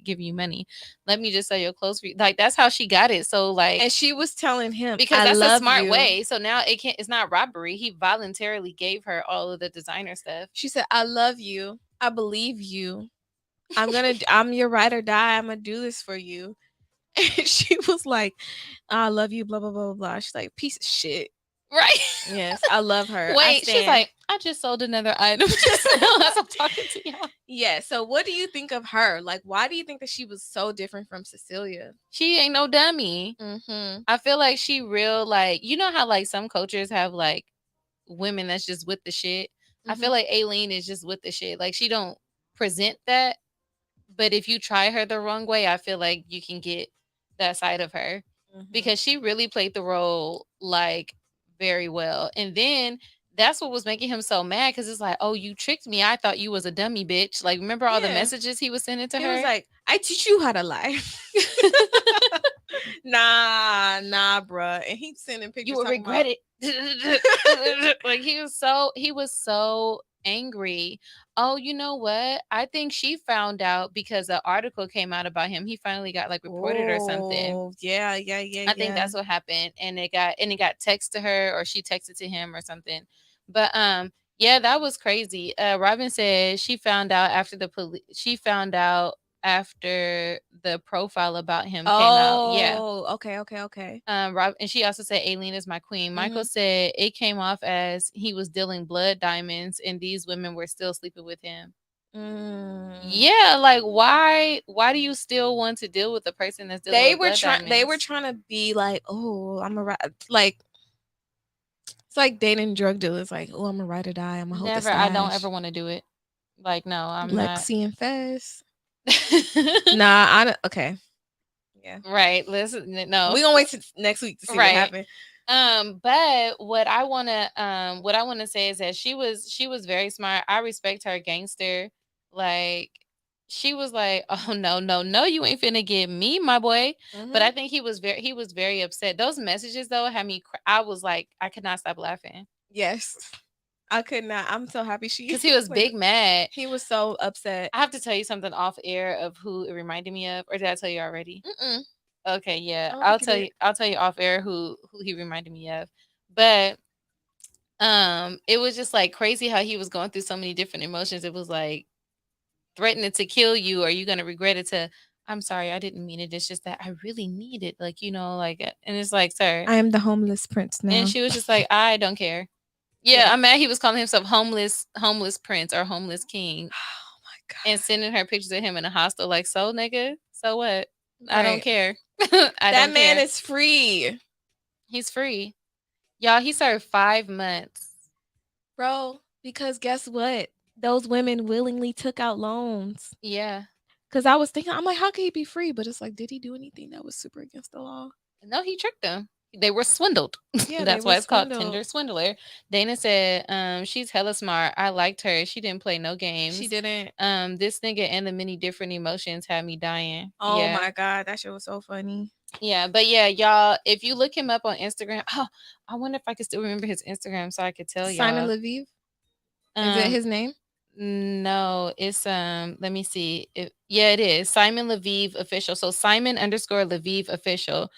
giving you money. Let me just sell your clothes for you. Like, that's how she got it. So like, and she was telling him because that's a smart way. So now it's not robbery. He voluntarily gave her all of the designer stuff. She said, I love you. I believe you. I'm your ride or die. I'm gonna do this for you. And she was like, I love you, blah blah blah blah. She's like, piece of shit. Right. Yes, I love her. Wait, she's like, I just sold another item just now as I'm talking to y'all. Yeah. So what do you think of her? Like, why do you think that she was so different from Cecilia? She ain't no dummy. Mm-hmm. I feel like she real, like, you know how like some cultures have like women that's just with the shit. I feel like Aileen is just with the shit. Like, she don't present that, but if you try her the wrong way, I feel like you can get that side of her because she really played the role like very well. And then that's what was making him so mad, because it's like, oh, you tricked me. I thought you was a dummy bitch. Like, remember all the messages he was sending to her? He was like, I teach you how to lie. nah, bruh. And he's sending pictures. You will regret it. Like, he was so angry. Oh, you know what? I think she found out because an article came out about him. He finally got like reported or something. Yeah. I think that's what happened. And it got texted to her, or she texted to him or something. But yeah, that was crazy. Robin said she found out after after the profile about him came out. Yeah. Oh, okay. Rob, and she also said Aileen is my queen. Michael said it came off as he was dealing blood diamonds and these women were still sleeping with him. Yeah, like why do you still want to deal with the person that's dealing with blood diamonds? They were trying to be like, oh, I'm a like, it's like dating drug dealers, like, oh, I'm a ride or die. I'm a hold the stash. I don't ever want to do it. Like, no, I'm Lexi and Fez. Nah, I don't. Okay. Yeah. Right. Listen, no. We're gonna wait till next week to see what happened. But what I wanna say is that she was very smart. I respect her gangster. Like, she was like, oh no, you ain't finna get me, my boy. But I think he was very upset. Those messages though had me I was like, I could not stop laughing. Yes. I could not. I'm so happy because he was big mad. He was so upset. I have to tell you something off air of who it reminded me of, or did I tell you already? Okay, yeah, I'll tell you. I'll tell you off air who he reminded me of, but it was just like crazy how he was going through so many different emotions. It was like threatening to kill you, or you're gonna regret it. To, I'm sorry, I didn't mean it. It's just that I really need it, like, you know, like, and it's like, sir, I am the homeless prince now. And she was just like, I don't care. Yeah, I'm mad he was calling himself homeless prince or homeless king. Oh my god! And sending her pictures of him in a hostel. Like, so nigga, so what? Right. I don't care. That man is free. He's free, y'all. He served 5 months, bro. Because guess what? Those women willingly took out loans. Yeah. Because I was thinking, I'm like, how could he be free? But it's like, did he do anything that was super against the law? No, he tricked them. They were swindled. Yeah, that's why it's called Tinder Swindler. Dana said, she's hella smart. I liked her. She didn't play no games. She didn't. This nigga and the many different emotions had me dying. Oh my god, that shit was so funny. Yeah, but yeah, y'all, if you look him up on Instagram, I wonder if I could still remember his Instagram so I could tell y'all. Simon Leviev? Is it his name? No, it's let me see. Yeah, it is Simon Leviev official. So Simon_Leviev official.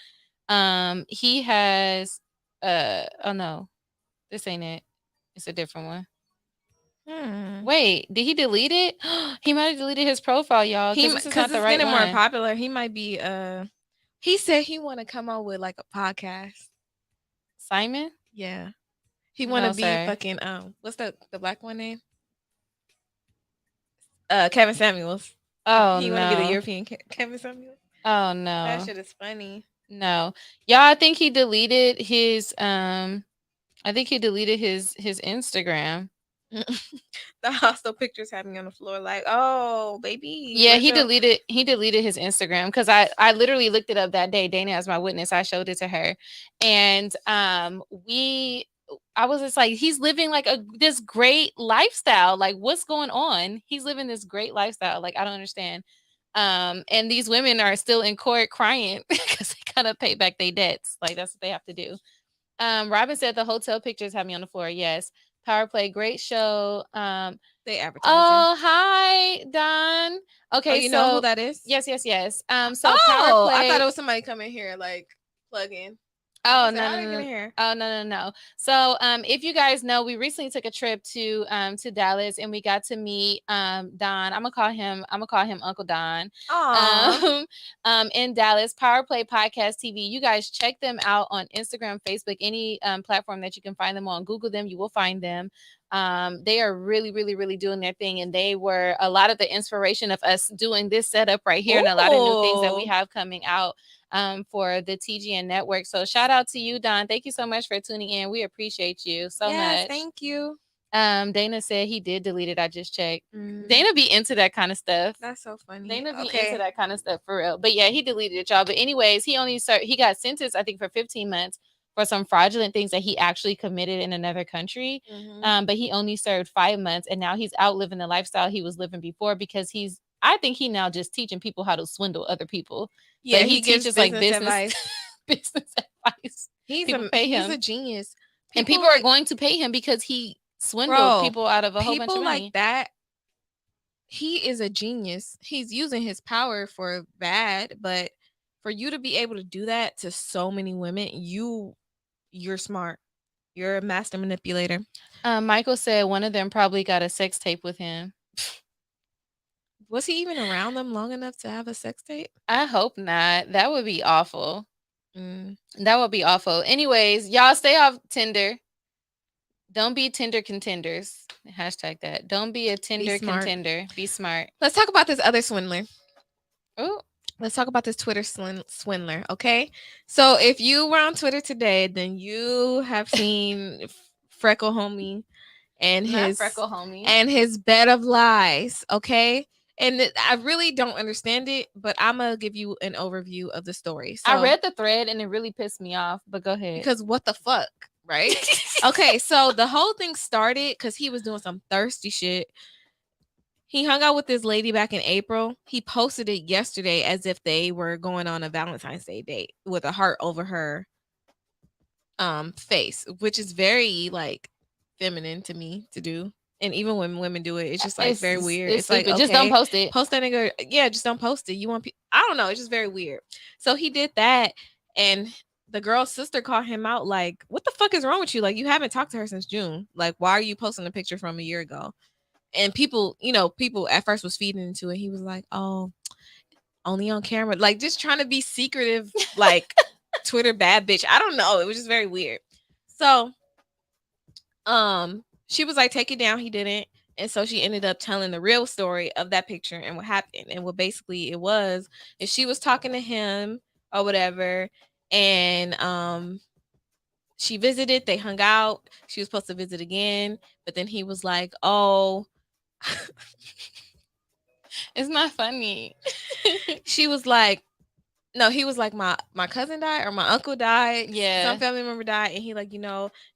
He has oh no, this ain't it. It's a different one. Wait, did he delete it? He might have deleted his profile, y'all. Because it's getting more popular. He might be he said he want to come out with like a podcast. Simon? Yeah. He want to be fucking what's the black one name? Kevin Samuels. Oh, he want to be the European Kevin Samuels. Oh no. That shit is funny. No. Y'all, I think he deleted his Instagram. The hostel pictures had me on the floor like, oh baby. Yeah, he deleted his Instagram because I literally looked it up that day. Dana as my witness. I showed it to her. And I was just like, he's living like this great lifestyle. Like, what's going on? He's living this great lifestyle. Like, I don't understand. And these women are still in court crying because they gotta pay back their debts. Like, that's what they have to do. Robin said the hotel pictures have me on the floor. Yes. Power Play, great show. They advertise. Oh, hi, Don. Okay, you know who that is? Yes. So Power Play. I thought it was somebody coming here like plug in. Oh Say, no how no they get no! in here? Oh no! So if you guys know, we recently took a trip to Dallas, and we got to meet Don. I'm gonna call him Uncle Don. Aw. In Dallas, Power Play Podcast TV. You guys check them out on Instagram, Facebook, any platform that you can find them on. Google them, you will find them. They are really, really, really doing their thing, and they were a lot of the inspiration of us doing this setup right here, and a lot of new things that we Ooh. have coming out for the TGN network. So shout out to you, Don. Thank you so much for tuning in. We appreciate you so much. Thank you. Dana said he did delete it. I just checked. Dana be into that kind of stuff. That's so funny. Dana be into that kind of stuff for real. But yeah, he deleted it, y'all. But anyways, he got sentenced, I think, for 15 months for some fraudulent things that he actually committed in another country. But he only served 5 months, and now he's out living the lifestyle he was living before, because I think he now just teaching people how to swindle other people. Yeah, but he gives teaches like business advice. business advice. He's He's a genius. And people are going to pay him because he swindled people out of a whole bunch of money. People like that, he is a genius. He's using his power for bad, but for you to be able to do that to so many women, you're smart. You're a master manipulator. Michael said one of them probably got a sex tape with him. Was he even around them long enough to have a sex tape? I hope not. That would be awful. That would be awful. Anyways, y'all stay off Tinder. Don't be Tinder contenders. Hashtag that. Don't be a Tinder contender. Be smart. Let's talk about this other swindler. Oh, let's talk about this Twitter swindler. Okay. So if you were on Twitter today, then you have seen Freckle Homie and his bed of lies. Okay. And I really don't understand it, but I'm going to give you an overview of the story. So, I read the thread and it really pissed me off, but go ahead. Because what the fuck, right? Okay, so the whole thing started because he was doing some thirsty shit. He hung out with this lady back in April. He posted it yesterday as if they were going on a Valentine's Day date with a heart over her face, which is very like feminine to me to do. And even when women do it, it's just like very weird. It's like, okay, just don't post it. Post that nigga. Yeah, just don't post it. You want I don't know. It's just very weird. So he did that, and the girl's sister called him out like, what the fuck is wrong with you? Like, you haven't talked to her since June. Like, why are you posting a picture from a year ago? And people at first was feeding into it. He was like, oh, only on camera. Like, just trying to be secretive, like Twitter bad bitch. I don't know. It was just very weird. So, she was like, take it down. He didn't. And so she ended up telling the real story of that picture and what happened. And what basically it was, is she was talking to him or whatever. And she visited, they hung out. She was supposed to visit again. But then he was like, oh, it's not funny. She was like, no, he was like, my cousin died or my uncle died. Yeah. Some family member died. And he like,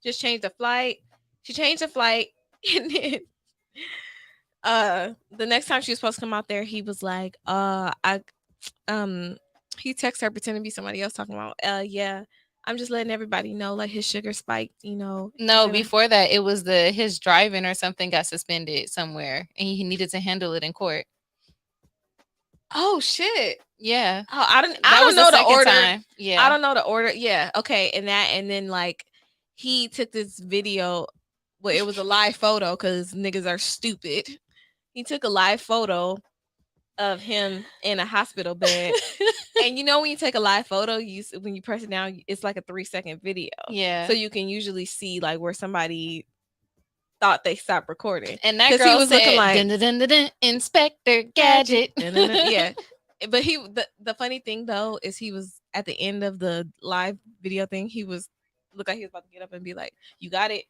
just changed the flight. She changed the flight. And then the next time she was supposed to come out there, he was like, he texted her pretending to be somebody else talking about, yeah, I'm just letting everybody know, like, his sugar spiked, No, before that, it was his driving or something got suspended somewhere, and he needed to handle it in court. Oh shit! Yeah. Oh, I don't know the order. Time. Yeah, I don't know the order. Yeah. Okay. And then like he took this video. Well, it was a live photo because niggas are stupid. He took a live photo of him in a hospital bed. And when you take a live photo, when you press it down, it's like a 3-second video. Yeah. So you can usually see like where somebody thought they stopped recording. And that girl was looking like dun, dun, dun, dun, Inspector Gadget. Yeah. But the funny thing though is he was at the end of the live video thing, he looked like he was about to get up and be like, you got it.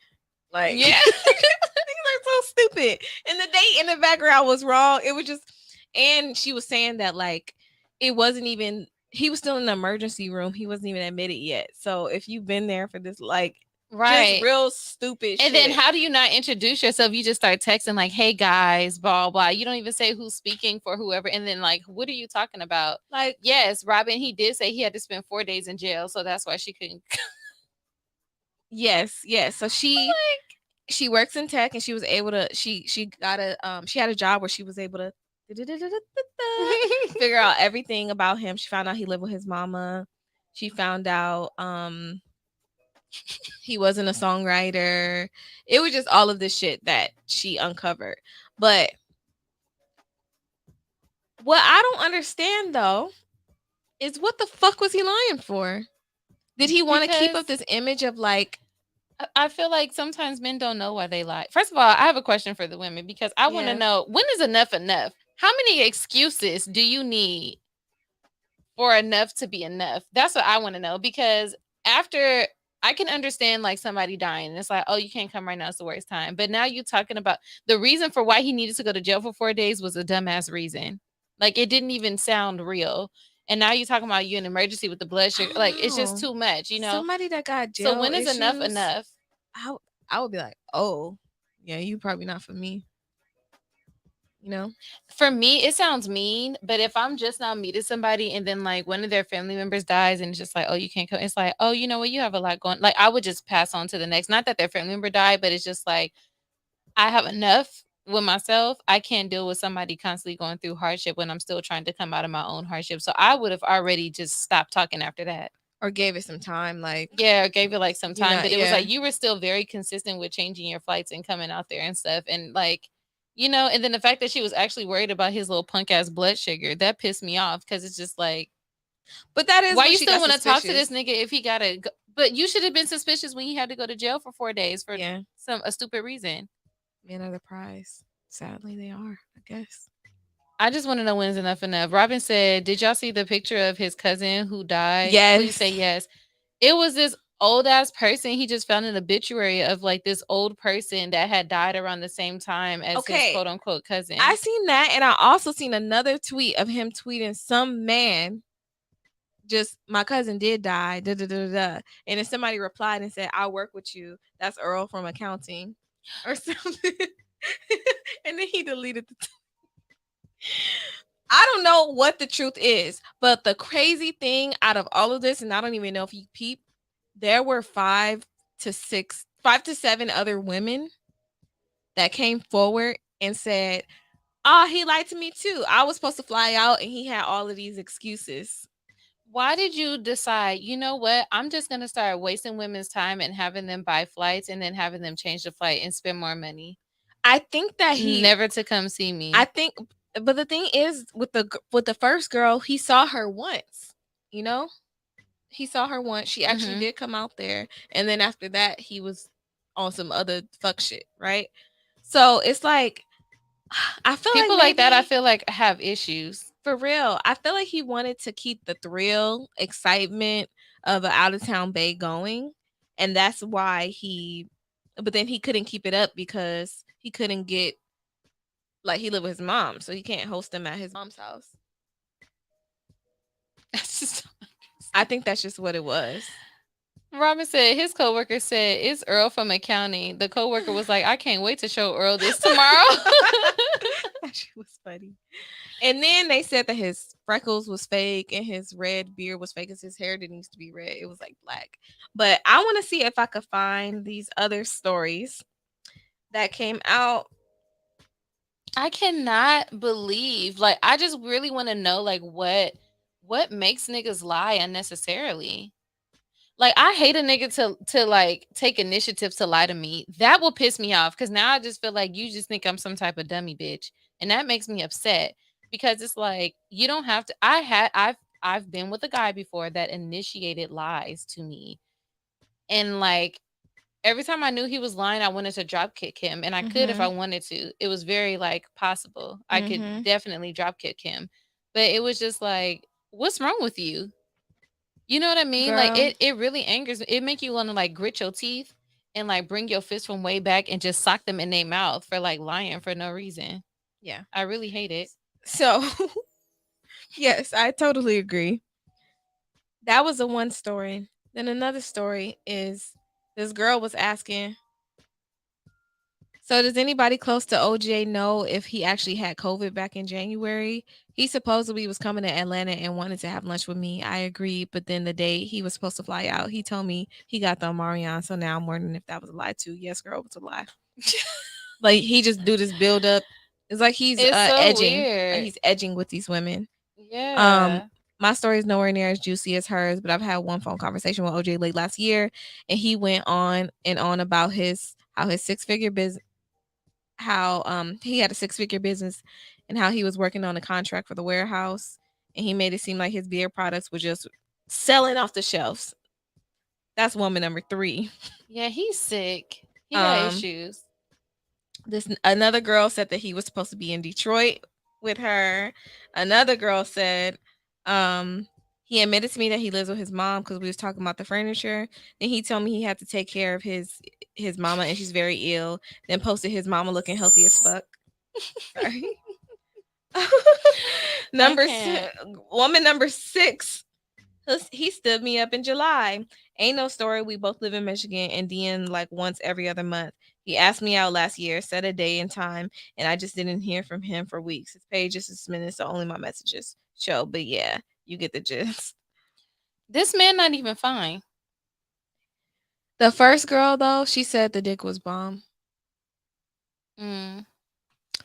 Like, yeah. Things are so stupid. And the date in the background was wrong. It was just, and she was saying that like it wasn't even, he was still in the emergency room. He wasn't even admitted yet. So if you've been there for this, like, right, just real stupid and shit. Then how do you not introduce yourself? You just start texting like, hey guys, blah blah. You don't even say who's speaking for whoever. And then like, what are you talking about? Like, yes, Robin, he did say he had to spend 4 days in jail, so that's why she couldn't. Yes. So she works in tech, and she was able to she got she had a job where she was able to figure out everything about him. She found out he lived with his mama. She found out He wasn't a songwriter. It was just all of this shit that she uncovered. But what I don't understand though is what the fuck was he lying for? Did he want to keep up Because this image of like, I feel like sometimes men don't know why they lie. First of all, I have a question for the women because I want to Yeah. know, when is enough enough? How many excuses do you need for enough to be enough? That's what I want to know, because after, I can understand like somebody dying and it's like, oh, you can't come right now, it's the worst time. But now you talking about the reason for why he needed to go to jail for 4 days was a dumbass reason. Like, it didn't even sound real. And now you're talking about you in emergency with the blood I sugar. don't Like, it's just know. too much, you know? Somebody that got So jail when is enough issues, enough? I would be like, oh, yeah, you probably not for me. You know? For me, it sounds mean, but if I'm just now meeting somebody and then like one of their family members dies and it's just like, oh, you can't come, it's like, oh, you know what, you have a lot going. Like, I would just pass on to the next. Not that their family member died, but it's just like, I have enough with myself. I can't deal with somebody constantly going through hardship when I'm still trying to come out of my own hardship. So I would have already just stopped talking after that. Or gave it some time, like, Yeah, or gave it like some time. But it was yeah. like you were still very consistent with changing your flights and coming out there and stuff. And like, you know, and then the fact that she was actually worried about his little punk ass blood sugar, that pissed me off, because it's just like, But that is why when you she still got want to talk to this suspicious. nigga if he gotta go? But you should have been suspicious when he had to go to jail for 4 days for Yeah. a stupid reason. Men are the prize. Sadly, they are, I guess. I just want to know when's enough enough. Robin said, did y'all see the picture of his cousin who died? Please say Yes. yes. It was this old ass person. He just found an obituary of like this old person that had died around the same time as his Okay. quote unquote cousin. I seen that, and I also seen another tweet of him tweeting some man, just, my cousin did die, da da da da da. And then somebody replied and said, I'll work with you. That's Earl from accounting or something. And then he deleted the I don't know what the truth is, but the crazy thing out of all of this, and I don't even know if you peep, there were 5 to 7 other women that came forward and said, oh, he lied to me too. I was supposed to fly out and he had all of these excuses. Why did you decide, you know what? I'm just going to start wasting women's time and having them buy flights and then having them change the flight and spend more money? I think that he never to come see me. I think, but the thing is, with the first girl, he saw her once, you know? He saw her once. She actually did come out there. And then after that, he was on some other fuck shit, right? So it's like, I feel people like like that, I feel like, have issues. For real. I feel like he wanted to keep the thrill, excitement of an out of town bae going. And that's why but then he couldn't keep it up because he couldn't get, like, he lived with his mom, so he can't host them at his mom's house. I think that's just what it was. Robin said his coworker said, it's Earl from accounting. The coworker was like, I can't wait to show Earl this tomorrow. That shit was funny. And then they said that his freckles was fake and his red beard was fake because his hair didn't used to be red. It was like black. But I want to see if I could find these other stories that came out. I cannot believe, like, I just really want to know, like, what makes niggas lie unnecessarily. Like, I hate a nigga to like take initiative to lie to me. That will piss me off, because now I just feel like you just think I'm some type of dummy bitch, and that makes me upset, because it's like, you don't have to. I've been with a guy before that initiated lies to me, and like, every time I knew he was lying, I wanted to drop kick him, and I could if I wanted to. It was very like possible. I could definitely drop kick him, but it was just like, what's wrong with you? You know what I mean? Girl. Like, it really angers me. It make you want to like grit your teeth and like bring your fist from way back and just sock them in their mouth for like lying for no reason. Yeah. I really hate it. So, yes, I totally agree. That was the one story. Then another story is this girl was asking, so does anybody close to OJ know if he actually had COVID back in January? He supposedly was coming to Atlanta and wanted to have lunch with me. I agreed, but then the day he was supposed to fly out, he told me he got the Omarion. So now I'm wondering if that was a lie too. Yes, girl, it was a lie. Like, he just do this build up. It's like he's It's so edging. weird. Like, he's edging with these women. Yeah. My story is nowhere near as juicy as hers, but I've had one phone conversation with OJ late last year, and he went on and on about how his 6-figure business, how he had a 6-figure business, and how he was working on a contract for the warehouse, and he made it seem like his beer products were just selling off the shelves. That's woman number 3. Yeah, he's sick. He got issues. Another girl said that he was supposed to be in Detroit with her. Another girl said he admitted to me that he lives with his mom because we was talking about the furniture. Then he told me he had to take care of his mama and she's very ill. Then posted his mama looking healthy as fuck. Sorry. Woman number 6. He stood me up in July. Ain't no story. We both live in Michigan and DM like once every other month. He asked me out last year, set a day and time, and I just didn't hear from him for weeks. His page is suspended, so only my messages show. But yeah, you get the gist. This man not even fine. The first girl, though, she said the dick was bomb.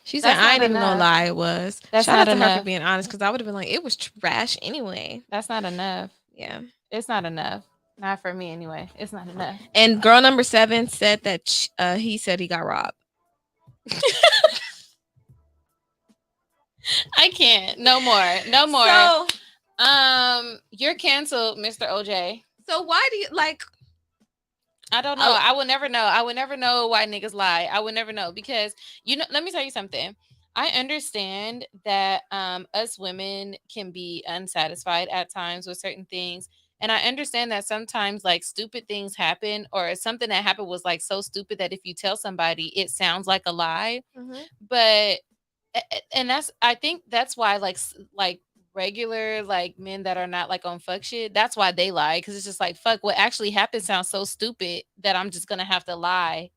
She said, I ain't even gonna lie, it was. That's Shout not out to enough. her for being honest, because I would have been like, it was trash anyway. That's not enough. Yeah. It's not enough. Not for me anyway. It's not enough. And girl number 7 said that he said he got robbed. I can't. No more. No more. So, you're canceled, Mr. OJ. So why do you like? I don't know. I will never know. I would never know why niggas lie. I would never know because let me tell you something. I understand that us women can be unsatisfied at times with certain things. And I understand that sometimes like stupid things happen or something that happened was like so stupid that if you tell somebody, it sounds like a lie. Mm-hmm. But and I think that's why like regular like men that are not like on fuck shit, that's why they lie, because it's just like fuck, what actually happened sounds so stupid that I'm just gonna have to lie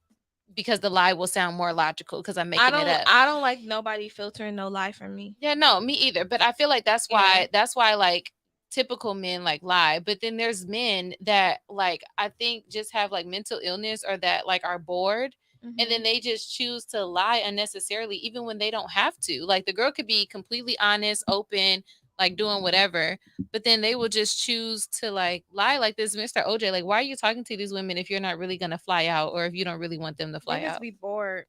because the lie will sound more logical because I'm making it up. I don't like nobody filtering no lie from me. Yeah, no, me either. But I feel like that's why like typical men like lie. But then there's men that like I think just have like mental illness or that like are bored. Mm-hmm. And then they just choose to lie unnecessarily, even when they don't have to. Like the girl could be completely honest, open, like doing whatever, but then they will just choose to like lie like this. Mr. OJ, like, why are you talking to these women if you're not really gonna fly out or if you don't really want them to fly out? Be bored.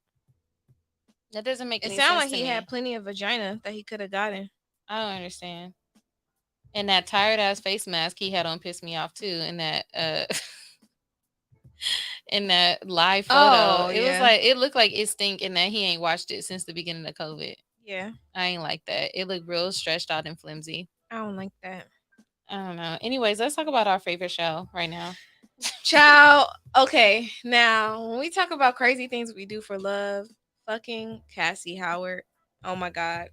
That doesn't make any sense. It sounds like he had plenty of vagina that he could have gotten. I don't understand. And that tired ass face mask he had on pissed me off too. And that in that live photo, was like it looked like it stink and that he ain't watched it since the beginning of COVID. Yeah. I ain't like that. It looked real stretched out and flimsy. I don't like that. I don't know. Anyways, let's talk about our favorite show right now. Child. Okay. Now, when we talk about crazy things we do for love, fucking Cassie Howard. Oh my God.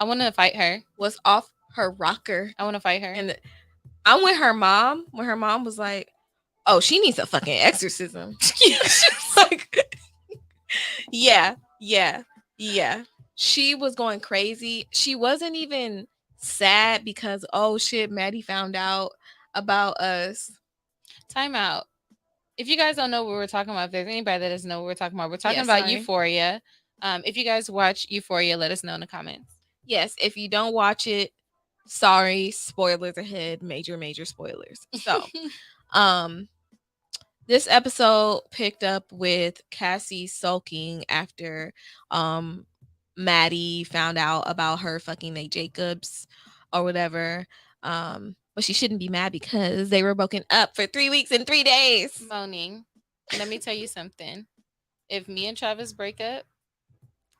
I want to fight her. Was off her rocker. I want to fight her. And I'm with her mom when her mom was like, oh, she needs a fucking exorcism. She's like, yeah. She was going crazy. She wasn't even sad because, oh shit, Maddie found out about us. Time out. If you guys don't know what we're talking about, if there's anybody that doesn't know what we're talking about about Euphoria. If you guys watch Euphoria, let us know in the comments. Yes, if you don't watch it, sorry, spoilers ahead, major spoilers. So, this episode picked up with Cassie sulking after Maddie found out about her fucking Nate Jacobs or whatever. But she shouldn't be mad because they were broken up for 3 weeks and 3 days. Moaning. Let me tell you something. If me and Travis break up,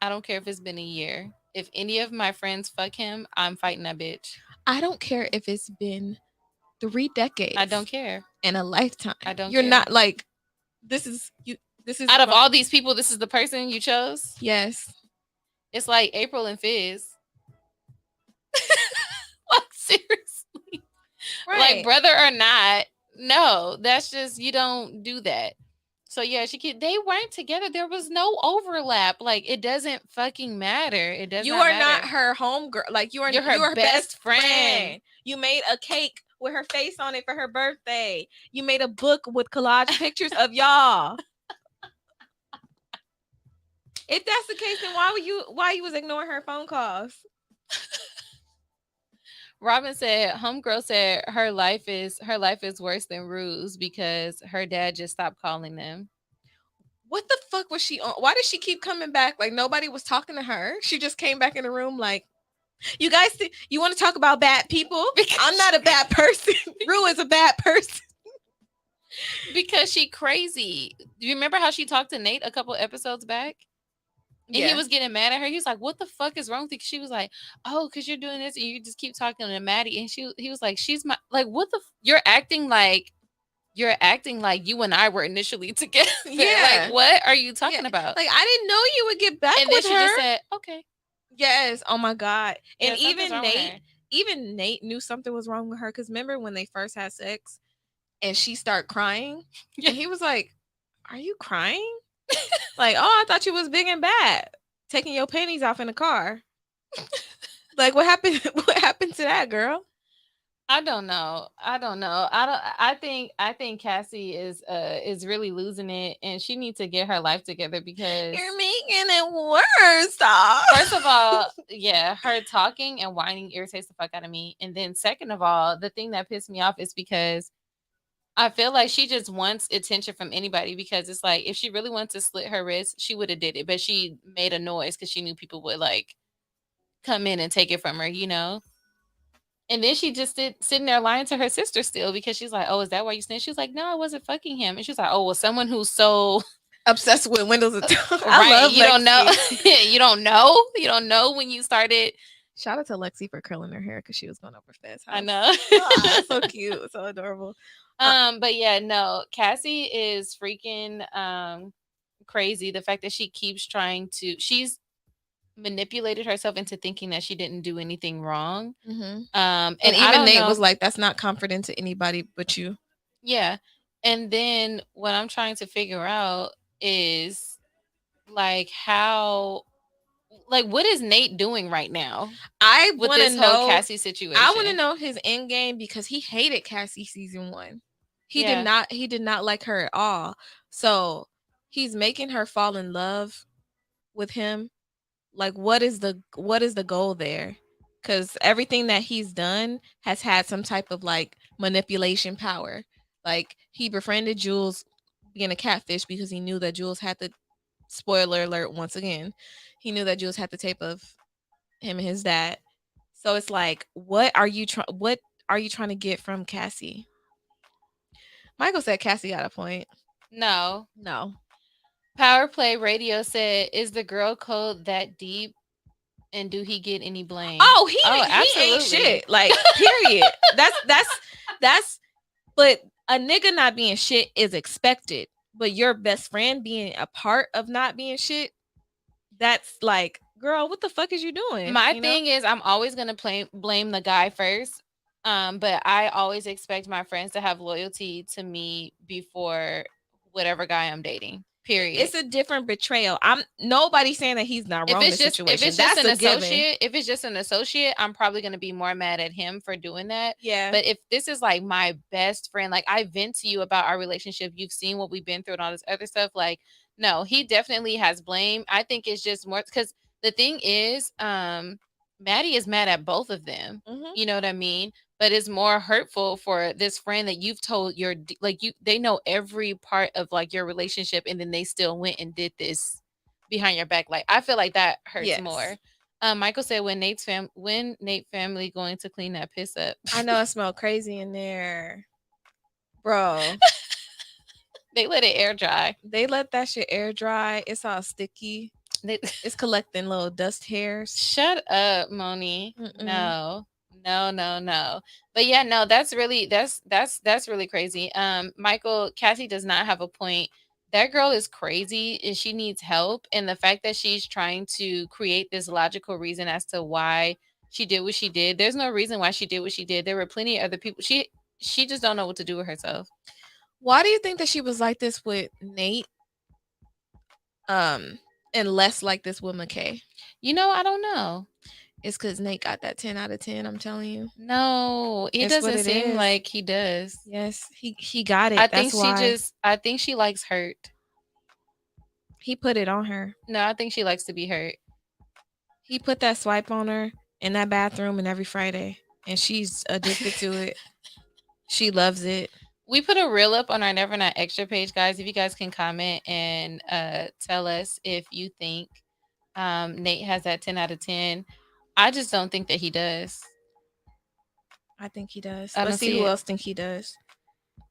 I don't care if it's been a year. If any of my friends fuck him, I'm fighting that bitch. I don't care if it's been 3 decades. I don't care. In a lifetime. I don't You're care. Not like, this is out of all these people, this is the person you chose? Yes. It's like April and Fizz. Like, seriously. Right. Like, brother or not, no, that's just, you don't do that. So yeah, they weren't together. There was no overlap. Like, it doesn't fucking matter. It doesn't. You are not her homegirl. Like, you're her best friend. You made a cake with her face on it for her birthday. You made a book with collage pictures of y'all. If that's the case, then why you was ignoring her phone calls? Robin said, "Homegirl said her life is worse than Rue's because her dad just stopped calling them." What the fuck was she on? Why did she keep coming back? Like nobody was talking to her. She just came back in the room like, you guys, you want to talk about bad people? I'm not a bad person. Rue is a bad person. Because she crazy. Do you remember how she talked to Nate a couple episodes back? And he was getting mad at her. He was like, "What the fuck is wrong with you?" She was like, "Oh, because you're doing this and you just keep talking to Maddie." And he was like, "She's my like, what the? You're acting like you and I were initially together. Yeah. Like, what are you talking about? Like, I didn't know you would get back And with then she her. just said, "Okay." Yes. Oh my god. Yeah, And something's wrong with her. even Nate knew something was wrong with her because remember when they first had sex and she started crying, and he was like, "Are you crying?" Like, "Oh, I thought you was big and bad, taking your panties off in the car." Like, what happened? What happened to that girl? I don't know. I think Cassie is really losing it, and she needs to get her life together because You're making it worse. first of all, yeah, her talking and whining irritates the fuck out of me. And then second of all, the thing that pissed me off is because I feel like she just wants attention from anybody because it's like if she really wants to slit her wrist, she would have did it, but she made a noise because she knew people would like come in and take it from her, you know. And then she just sitting there lying to her sister still because she's like, "Oh, is that why you snitched?" She's like, "No, I wasn't fucking him." And she's like, "Oh, well, someone who's so obsessed with windows of time. right, you don't know, you don't know when you started." Shout out to Lexi for curling her hair because she was going over Fed's house. I know, so cute, so adorable. But yeah, no, Cassie is freaking crazy. The fact that she keeps she's manipulated herself into thinking that she didn't do anything wrong. Mm-hmm. And even Nate was like, "That's not comforting to anybody but you." Yeah. And then what I'm trying to figure out is like what is Nate doing right now? I with want to this know whole Cassie situation. I want to know his end game because he hated Cassie season 1. He did not like her at all. So he's making her fall in love with him. Like, what is the goal there? Because everything that he's done has had some type of like manipulation power. Like, he befriended Jules being a catfish because he knew that Jules had the, spoiler alert once again, he knew that Jules had the tape of him and his dad. So it's like, what are you trying to get from Cassie? Michael said Cassie got a point. No. Power Play Radio said, "Is the girl code that deep? And do he get any blame?" Oh, he ain't shit. Like, period. that's but a nigga not being shit is expected. But your best friend being a part of not being shit, that's like, girl, what the fuck is you doing? My thing is, I'm always gonna blame the guy first. But I always expect my friends to have loyalty to me before whatever guy I'm dating. Period. It's a different betrayal. I'm nobody saying that he's not wrong in this situation. If it's just an associate, I'm probably gonna be more mad at him for doing that. Yeah. But if this is like my best friend, like I vent to you about our relationship, you've seen what we've been through and all this other stuff. Like, no, he definitely has blame. I think it's just more because the thing is, Maddie is mad at both of them. Mm-hmm. You know what I mean? But it's more hurtful for this friend that you've told they know every part of like your relationship, and then they still went and did this behind your back. Like, I feel like that hurts more. Michael said, when Nate family going to clean that piss up? I know it smelled crazy in there, bro. They let it air dry. They let that shit air dry. It's all sticky. It's collecting little dust hairs. Shut up, Moni. No. But yeah, no, that's really crazy. Michael, Cassie does not have a point. That girl is crazy and she needs help. And the fact that she's trying to create this logical reason as to why she did what she did, there's no reason why she did what she did. There were plenty of other people. She just don't know what to do with herself. Why do you think that she was like this with Nate? And less like this with McKay? You know, I don't know. It's because Nate got that 10 out of 10. I'm telling you. No, it doesn't seem like he does. Yes, he got it. I think she likes hurt. He put it on her. No, I think she likes to be hurt. He put that swipe on her in that bathroom and every Friday, and she's addicted to it. She loves it. We put a reel up on our Never Not Extra page, guys. If you guys can comment and tell us if you think Nate has that 10 out of 10. I just don't think that he does. I think he does. I don't Let's see see who it. else think he does.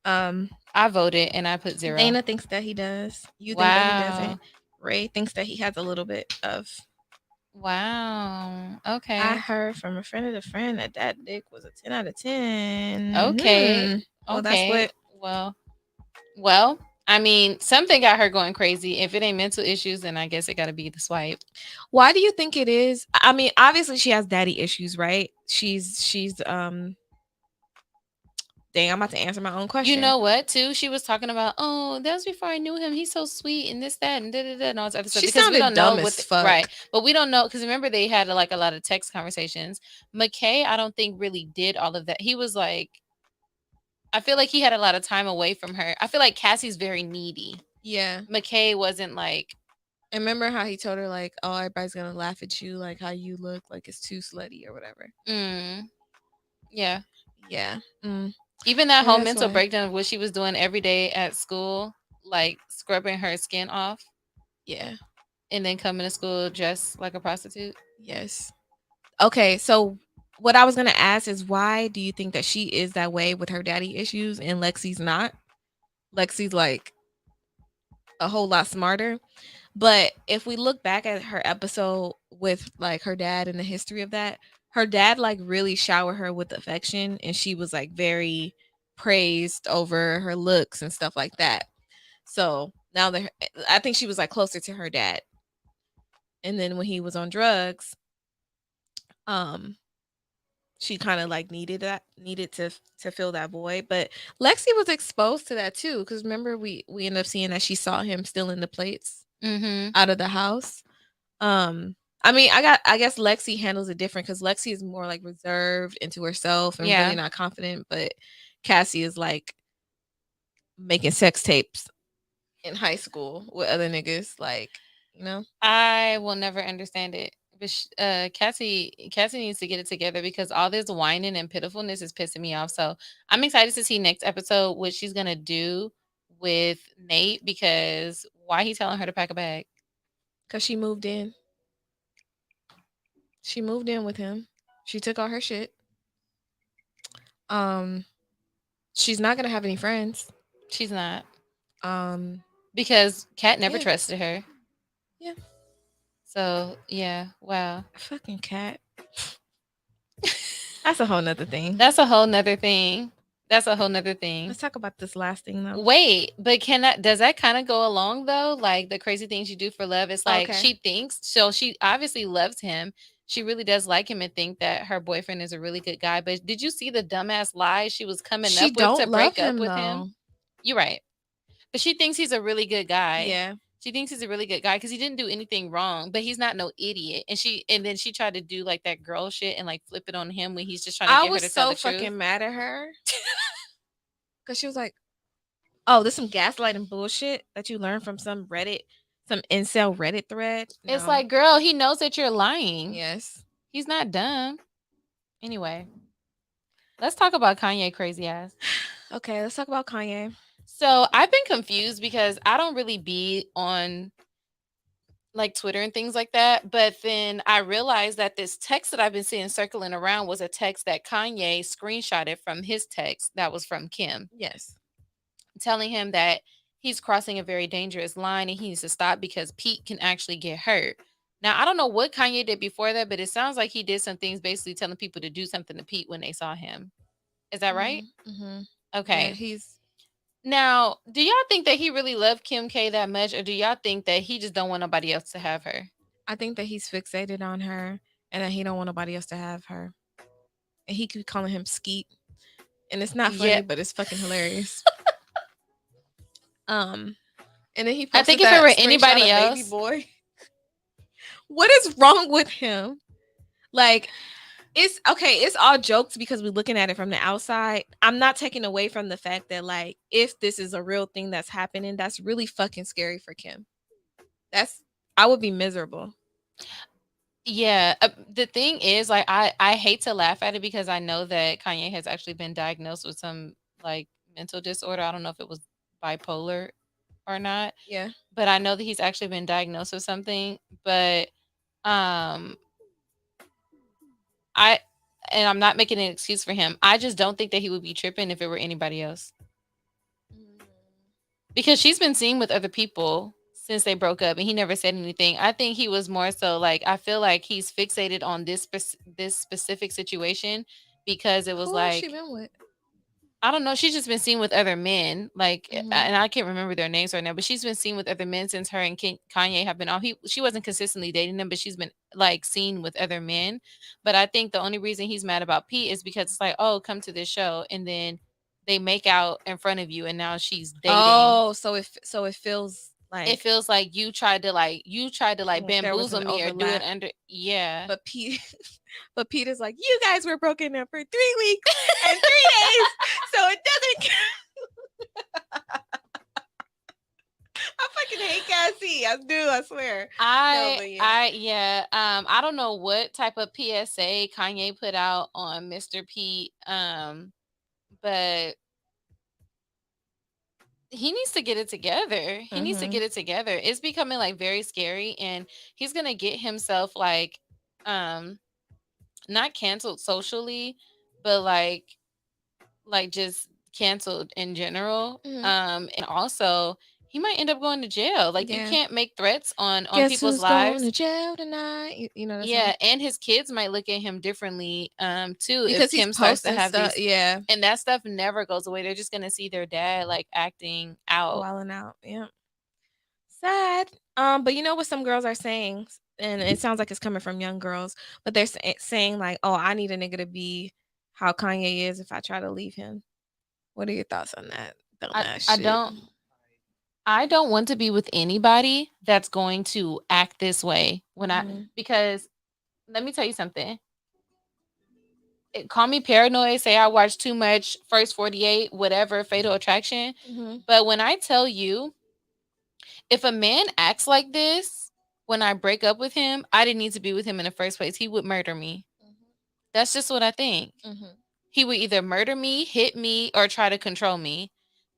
I voted and I put 0. Dana thinks that he does. You think that he doesn't. Ray thinks that he has a little bit of. Wow. Okay. I heard from a friend of a friend that dick was a 10 out of 10. Okay. Well, Okay. that's what. Well, I mean, something got her going crazy. If it ain't mental issues, then I guess it got to be the swipe. Why do you think it is? I mean, obviously she has daddy issues, right? She's dang, I'm about to answer my own question. You know what, too? She was talking about, oh, that was before I knew him. He's so sweet and this, that, and da-da-da, and all this other stuff. She Because we sounded don't dumb know as fuck. Right. But we don't know, because remember they had like a lot of text conversations. McKay, I don't think really did all of that. He was like, I feel like he had a lot of time away from her. I feel like Cassie's very needy. Yeah. McKay wasn't like. And remember how he told her, like, oh, everybody's going to laugh at you, like how you look, like it's too slutty or whatever. Yeah. Yeah. Even that whole mental breakdown of what she was doing every day at school, like scrubbing her skin off. Yeah. And then coming to school dressed like a prostitute. Yes. Okay, so what I was going to ask is, why do you think that she is that way with her daddy issues and Lexi's not? Lexi's like a whole lot smarter. But if we look back at her episode with like her dad and the history of that, her dad like really showered her with affection, and she was like very praised over her looks and stuff like that. So now that I think she was like closer to her dad. And then when he was on drugs, she kind of like needed to fill that void. But Lexi was exposed to that too, because remember we ended up seeing that she saw him stealing the plates out of the house. I mean, I guess Lexi handles it different, because Lexi is more like reserved into herself and really not confident, but Cassie is like making sex tapes in high school with other niggas, like, you know. I will never understand it. But Cassie needs to get it together, because all this whining and pitifulness is pissing me off. So I'm excited to see next episode what she's gonna do with Nate, because why he telling her to pack a bag? Because she moved in. She moved in with him. She took all her shit. She's not gonna have any friends. She's not. Because Kat never trusted her. Yeah. So yeah, wow. Fucking Kat. That's a whole nother thing. That's a whole nother thing. Let's talk about this last thing though. Wait, but does that kind of go along though? Like the crazy things you do for love. It's like she thinks, so she obviously loves him. She really does like him and think that her boyfriend is a really good guy. But did you see the dumbass lies she was coming up with to break up with him? You're right. But she thinks he's a really good guy. Yeah. She thinks he's a really good guy because he didn't do anything wrong, but he's not no idiot. And then she tried to do like that girl shit and like flip it on him when he's just trying to get her to tell the truth. I was so fucking mad at her. Because she was like, oh, this some gaslighting bullshit that you learned from some incel Reddit thread. No. It's like, girl, he knows that you're lying. Yes. He's not dumb. Anyway, let's talk about Kanye crazy ass. Okay, let's talk about Kanye. So I've been confused because I don't really be on like Twitter and things like that. But then I realized that this text that I've been seeing circling around was a text that Kanye screenshotted from his text that was from Kim. Yes. Telling him that he's crossing a very dangerous line and he needs to stop because Pete can actually get hurt. Now, I don't know what Kanye did before that, but it sounds like he did some things basically telling people to do something to Pete when they saw him. Is that right? Mm-hmm. Okay. Yeah, Now, do y'all think that he really loved Kim K that much, or do y'all think that he just don't want nobody else to have her? I think that he's fixated on her and that he don't want nobody else to have her. And he keep calling him Skeet. And it's not funny, but it's fucking hilarious. And then he I think if it were anybody else, Baby boy. What is wrong with him? Like, it's okay, it's all jokes because we're looking at it from the outside. I'm not taking away from the fact that, like, if this is a real thing that's happening, that's really fucking scary for Kim. I would be miserable. Yeah, the thing is, like, I hate to laugh at it because I know that Kanye has actually been diagnosed with some like mental disorder. I don't know if it was bipolar or not, Yeah. but I know that he's actually been diagnosed with something. But um, I and I'm not making an excuse for him. I just don't think that he would be tripping if it were anybody else. Because she's been seen with other people since they broke up and he never said anything. I think he was more so like, I feel like he's fixated on this specific situation because it was Who has she like, been with? I don't know, she's just been seen with other men, like, Mhm. and I can't remember their names right now, but she's been seen with other men since her and Kanye have been off. She wasn't consistently dating them, but she's been like seen with other men. But I think the only reason he's mad about Pete is because it's like, oh, come to this show, and then they make out in front of you, and now she's dating. Oh, so it feels like It feels like you tried to like there was bamboozle an me or do it overlap. under, yeah. But Pete, but Pete is like, you guys were broken up for 3 weeks and 3 days, so it doesn't. I fucking hate Cassie. I do. I swear. I don't know what type of PSA Kanye put out on Mr. Pete, but he needs to get it together. He needs to get it together. It's becoming like very scary, and he's gonna get himself like not canceled socially, but like just canceled in general. And also he might end up going to jail. Like, you can't make threats on Guess people's who's lives. going to jail tonight? You know that Yeah, song? and his kids might look at him differently too Because if he's Kim starts to posting have stuff. these, Yeah, and that stuff never goes away. They're just gonna see their dad like acting out. wilding out. Yeah, sad. But you know what some girls are saying, and it sounds like it's coming from young girls, but they're saying like, "Oh, I need a nigga to be how Kanye is if I try to leave him." What are your thoughts on that? I don't want to be with anybody that's going to act this way because let me tell you something. Call me paranoid, say I watch too much First 48, whatever, Fatal Attraction. But when I tell you, if a man acts like this, when I break up with him, I didn't need to be with him in the first place. He would murder me. That's just what I think. He would either murder me, hit me, or try to control me.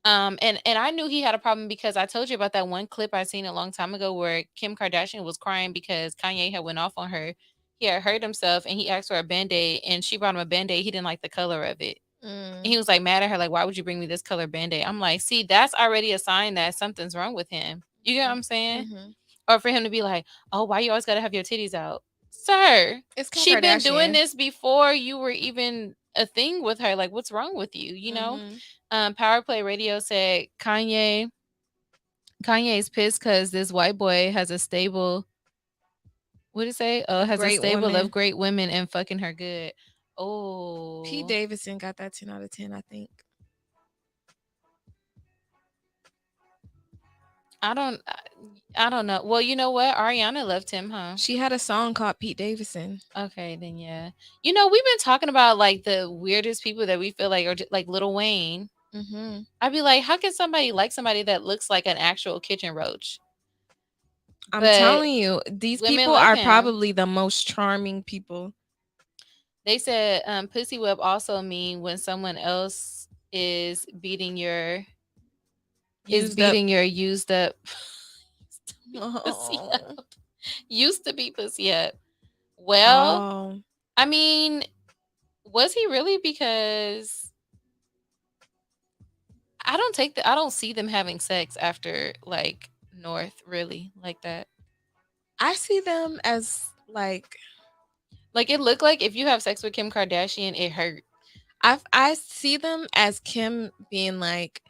And I knew he had a problem because I told you about that one clip I seen a long time ago where Kim Kardashian was crying because Kanye had went off on her. He had hurt himself and he asked for a band-aid, and she brought him a band-aid. He didn't like the color of it. And he was like mad at her, like, why would you bring me this color band-aid? I'm like, see, that's already a sign that something's wrong with him. You get what I'm saying? Or for him to be like, oh, why you always gotta have your titties out? Sir, she been doing this before you were even a thing with her. Like, what's wrong with you? You know? Power Play Radio said Kanye's pissed because this white boy has a stable, what did it say? Has a stable of great women and fucking her good. Oh, Pete Davidson got that 10 out of 10, I think. I don't know. Well, you know what? Ariana loved him, huh? She had a song called Pete Davidson. Okay, then yeah. You know, we've been talking about like the weirdest people that we feel like are like Lil Wayne. I'd be like, how can somebody like somebody that looks like an actual kitchen roach? I'm telling you, these people are probably the most charming people. They said pussy whip also mean when someone else is beating your used up pussy up. Used to be pussy up. Well, I mean, was he really? Because I don't see them having sex after like North, really, like that. I see them as like it looked like if you have sex with Kim Kardashian, it hurt. I see them as Kim being like,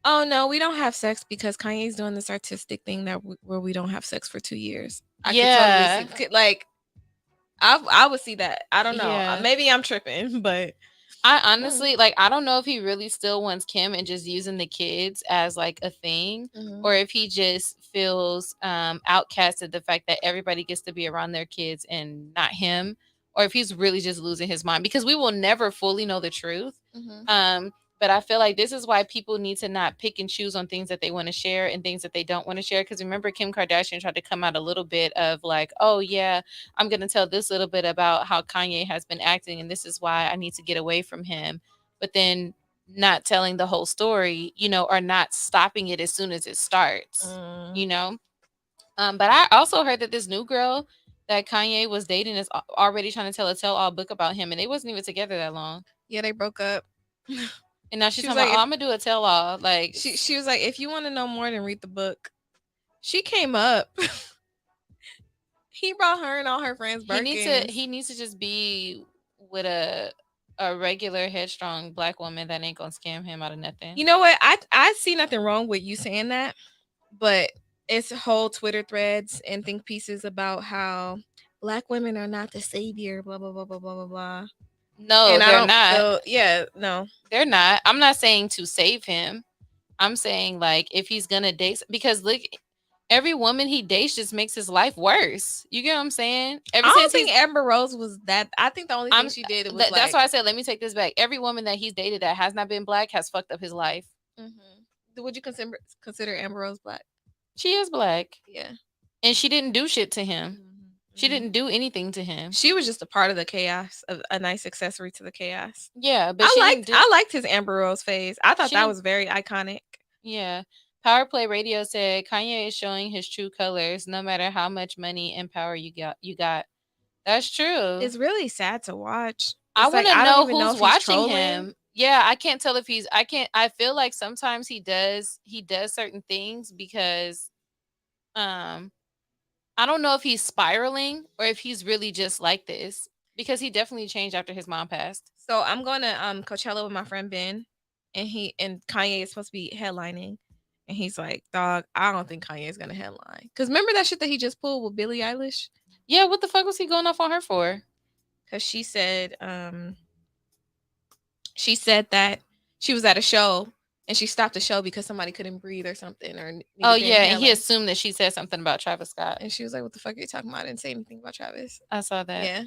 oh no, we don't have sex because Kanye's doing this artistic thing where we don't have sex for 2 years. I could totally see, like, I would see that. I don't know. Maybe I'm tripping, but I honestly like, I don't know if he really still wants Kim and just using the kids as like a thing, or if he just feels outcasted, the fact that everybody gets to be around their kids and not him, or if he's really just losing his mind, because we will never fully know the truth. But I feel like this is why people need to not pick and choose on things that they want to share and things that they don't want to share. Because remember, Kim Kardashian tried to come out a little bit of like, oh, yeah, I'm going to tell this little bit about how Kanye has been acting. And this is why I need to get away from him. But then not telling the whole story, or not stopping it as soon as it starts, But I also heard that this new girl that Kanye was dating is already trying to tell a tell-all book about him. And they wasn't even together that long. Yeah, they broke up. And now she's talking about, I'm going to do a tell-all. Like, she was like, if you want to know more, then read the book. She came up. He brought her and all her friends Birkins. He needs to just be with a regular headstrong black woman that ain't gonna scam him out of nothing. You know what? I see nothing wrong with you saying that, but it's whole Twitter threads and think pieces about how black women are not the savior, blah blah blah blah blah blah blah. No, and they're not. No, they're not. I'm not saying to save him. I'm saying like if he's gonna date, because look, every woman he dates just makes his life worse. You get what I'm saying? I don't think Amber Rose was that. I think the only thing she did was that's why I said, let me take this back. Every woman that he's dated that has not been black has fucked up his life. Mm-hmm. Would you consider Amber Rose black? She is black. Yeah. And she didn't do shit to him. Mm-hmm. She didn't do anything to him. She was just a part of the chaos, a nice accessory to the chaos. Yeah, but I liked his Amber Rose phase. I thought that was very iconic. Yeah. Power Play Radio said Kanye is showing his true colors no matter how much money and power you got. That's true. It's really sad to watch. I want to know who's watching him. Yeah, I can't tell if I feel like sometimes he does certain things because I don't know if he's spiraling or if he's really just like this, because he definitely changed after his mom passed. So I'm going to Coachella with my friend Ben, and Kanye is supposed to be headlining. And he's like, dog, I don't think Kanye is going to headline. Because remember that shit that he just pulled with Billie Eilish? Yeah, what the fuck was he going off on her for? Because she said that she was at a show and she stopped the show because somebody couldn't breathe or something. Oh, yeah, and he assumed that she said something about Travis Scott. And she was like, what the fuck are you talking about? I didn't say anything about Travis. I saw that. Yeah.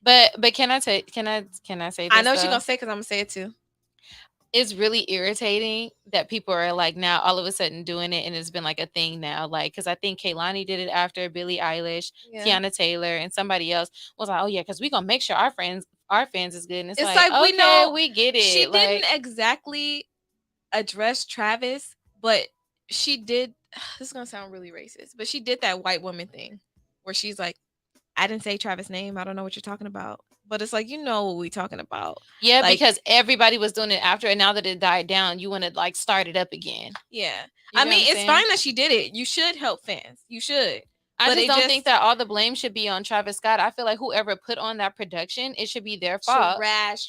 But can I say this? I know what you're going to say because I'm going to say it too. It's really irritating that people are like now all of a sudden doing it, and it's been like a thing now. Like, because I think Kehlani did it after Billie Eilish, Tiana Taylor, and somebody else was like, oh yeah, because we're gonna make sure our fans is good. And it's like okay, we know, we get it. She didn't exactly address Travis, but she did. This is gonna sound really racist, but she did that white woman thing where she's like, I didn't say Travis' name. I don't know what you're talking about. But it's like, what we're talking about. Yeah, like, because everybody was doing it after, and now that it died down, you want to like start it up again. Yeah. I mean, it's fine that she did it. You should help fans. You should. I just don't think that all the blame should be on Travis Scott. I feel like whoever put on that production, it should be their fault. Trash.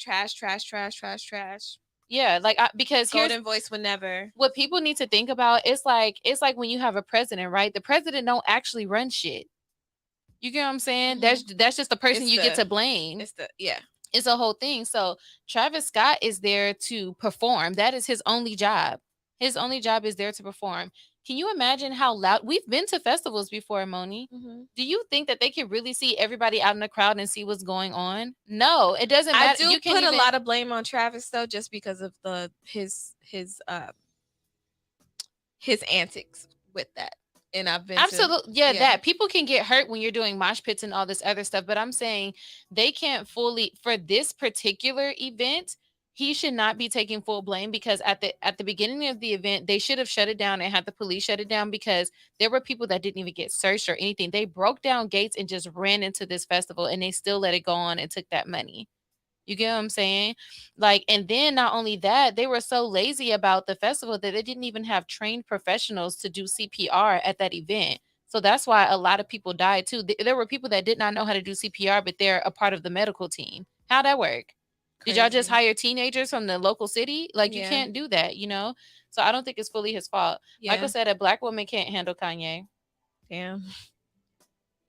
Yeah, like because Golden Voice would never. What people need to think about, it's like when you have a president, right? The president don't actually run shit. You get what I'm saying? Mm-hmm. That's just the person you get to blame. It's a whole thing. So Travis Scott is there to perform. That is his only job. His only job is there to perform. Can you imagine how loud we've been to festivals before, Moni? Mm-hmm. Do you think that they can really see everybody out in the crowd and see what's going on? No, it doesn't matter. I do put a lot of blame on Travis though, just because of his antics with that. And I've been absolutely that people can get hurt when you're doing mosh pits and all this other stuff, but I'm saying they can't fully, for this particular event, he should not be taking full blame, because at the beginning of the event they should have shut it down and had the police shut it down, because there were people that didn't even get searched or anything. They broke down gates and just ran into this festival, and they still let it go on and took that money. You get what I'm saying? Like, and then not only that, they were so lazy about the festival that they didn't even have trained professionals to do CPR at that event. So that's why a lot of people died too. There were people that did not know how to do CPR, but they're a part of the medical team. How'd that work? Crazy. Did y'all just hire teenagers from the local city? Like, you can't do that, So I don't think it's fully his fault. Yeah. Michael said a black woman can't handle Kanye. Damn.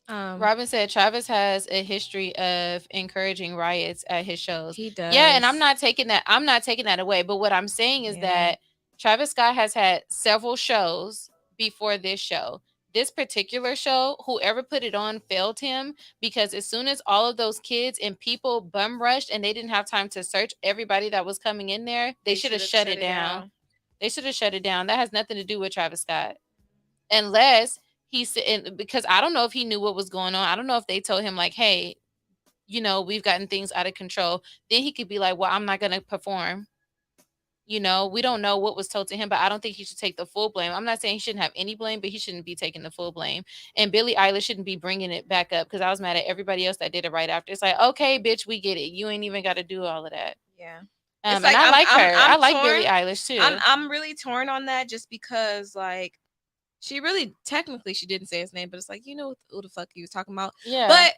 Robin said Travis has a history of encouraging riots at his shows. He does. Yeah, and I'm not taking that away. But what I'm saying is that Travis Scott has had several shows before this show. this particular show, whoever put it on failed him, because as soon as all of those kids and people bum rushed and they didn't have time to search everybody that was coming in there, they should have shut it down. They should have shut it down. That has nothing to do with Travis Scott. Unless he said, because I don't know if he knew what was going on. I don't know if they told him like, hey, we've gotten things out of control. Then he could be like, well, I'm not going to perform. We don't know what was told to him, but I don't think he should take the full blame. I'm not saying he shouldn't have any blame, but he shouldn't be taking the full blame. And Billie Eilish shouldn't be bringing it back up, because I was mad at everybody else that did it right after. It's like, okay, bitch, we get it. You ain't even got to do all of that. Yeah. And I like her. I like Billie Eilish too. I'm really torn on that, just because like she really technically she didn't say his name, but it's like, who the fuck he was talking about. Yeah. But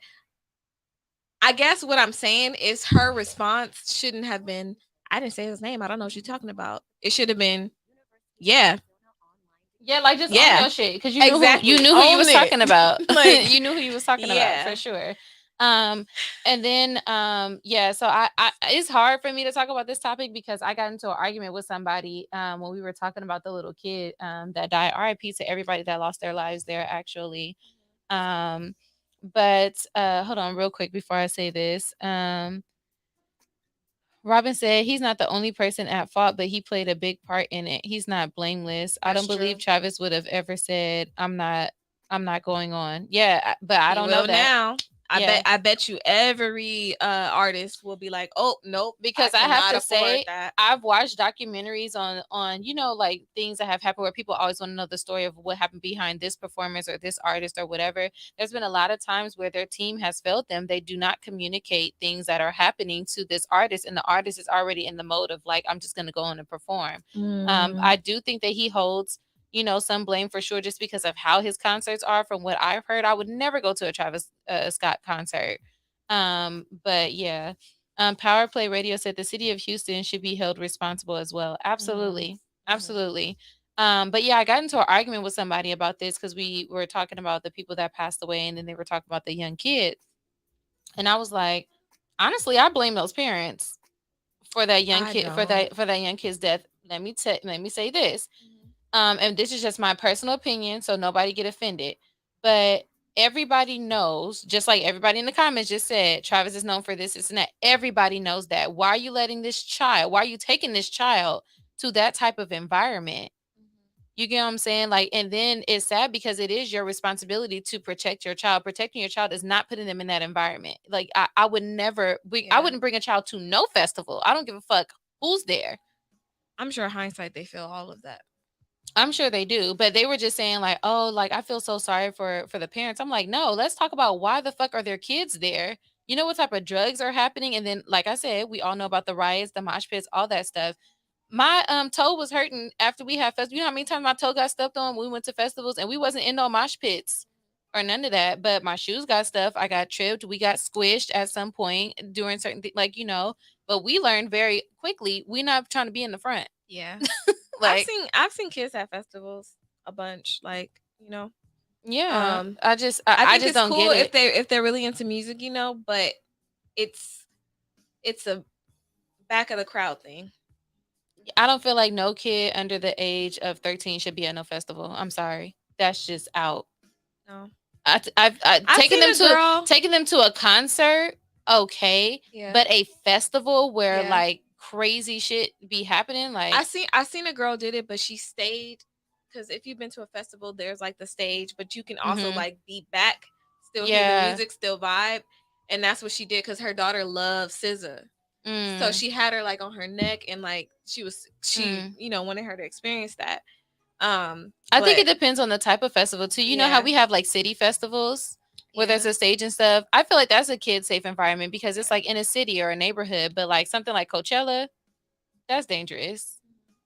I guess what I'm saying is her response shouldn't have been, I didn't say his name. I don't know what you're talking about. It should have been, yeah, like just on your shit, because you knew exactly. who you was talking about. Like, you knew who you was talking about for sure. And then so I it's hard for me to talk about this topic because I got into an argument with somebody when we were talking about the little kid that died. RIP to everybody that lost their lives there, actually. But hold on real quick before I say this. Robin said he's not the only person at fault, but he played a big part in it. He's not blameless. I don't believe Travis would have ever said, I'm not going on. Yeah, but I don't know that now. I bet you every artist will be like, oh nope, because I have to say I've watched documentaries on like things that have happened where people always want to know the story of what happened behind this performance or this artist or whatever. There's been a lot of times where their team has failed them. They do not communicate things that are happening to this artist, and the artist is already in the mode of like, I'm just going to go on and perform. I do think that he holds some blame for sure, just because of how his concerts are. From what I've heard, I would never go to a Travis Scott concert. But yeah, Power Play Radio said the city of Houston should be held responsible as well. Absolutely. Absolutely. But yeah, I got into an argument with somebody about this because we were talking about the people that passed away, and then they were talking about the young kids. And I was like, honestly, I blame those parents for that young kid, for that young kid's death. Let me say this. And this is just my personal opinion, so nobody get offended. But everybody knows, just like everybody in the comments just said, Travis is known for this and that. Everybody knows that. Why are you taking this child to that type of environment? You get what I'm saying? Like, and then it's sad because it is your responsibility to protect your child. Protecting your child is not putting them in that environment. Like, I would never, I wouldn't bring a child to no festival. I don't give a fuck who's there. I'm sure hindsight, they feel all of that. I'm sure they do, but they were just saying like, oh, like I feel so sorry for the parents. I'm like, no, let's talk about why the fuck are their kids there? You know what type of drugs are happening? And then, like I said, we all know about the riots, the mosh pits, all that stuff. My toe was hurting after we had festivals. You know how many times my toe got stepped on when we went to festivals, and we wasn't in no mosh pits or none of that. But my shoes got stuff. I got tripped. We got squished at some point during certain things, like But we learned very quickly we're not trying to be in the front. Yeah. Like, I've seen kids at festivals a bunch, like, Yeah. I just think don't cool get it. if they're really into music, but it's a back of the crowd thing. I don't feel like no kid under the age of 13 should be at no festival. I'm sorry. That's just out. No. I've taken them to a concert, okay. Yeah. But a festival where like crazy shit be happening, like I seen a girl did it, but she stayed, because if you've been to a festival, there's like the stage, but you can also like be back, still hear the music, still vibe. And that's what she did, because her daughter loves SZA. So she had her like on her neck, and like she wanted her to experience that. I think it depends on the type of festival too. You know how we have like city festivals where there's a stage and stuff. I feel like that's a kid safe environment because it's like in a city or a neighborhood. But like something like Coachella, that's dangerous.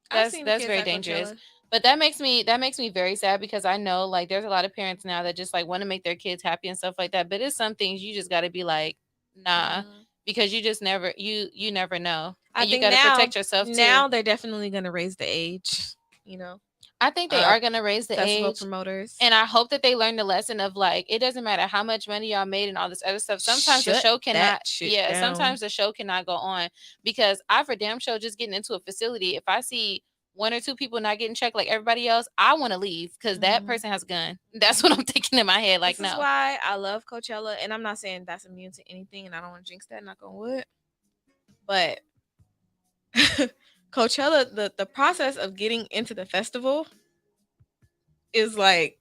That's very dangerous. Coachella. But that makes me very sad, because I know like there's a lot of parents now that just like want to make their kids happy and stuff like that. But it's some things you just got to be like, nah, because you just never you never know. And you got to protect yourself too. Now they're definitely going to raise the age, I think they are going to raise the age. Promoters. And I hope that they learn the lesson of like, it doesn't matter how much money y'all made and all this other stuff. Sometimes the show cannot, sometimes the show cannot go on, because I for damn sure just getting into a facility, if I see one or two people not getting checked like everybody else, I want to leave because that person has a gun. That's what I'm thinking in my head. Like, this is why I love Coachella, and I'm not saying that's immune to anything, and I don't want to jinx that, knock on wood. But Coachella, the process of getting into the festival is like,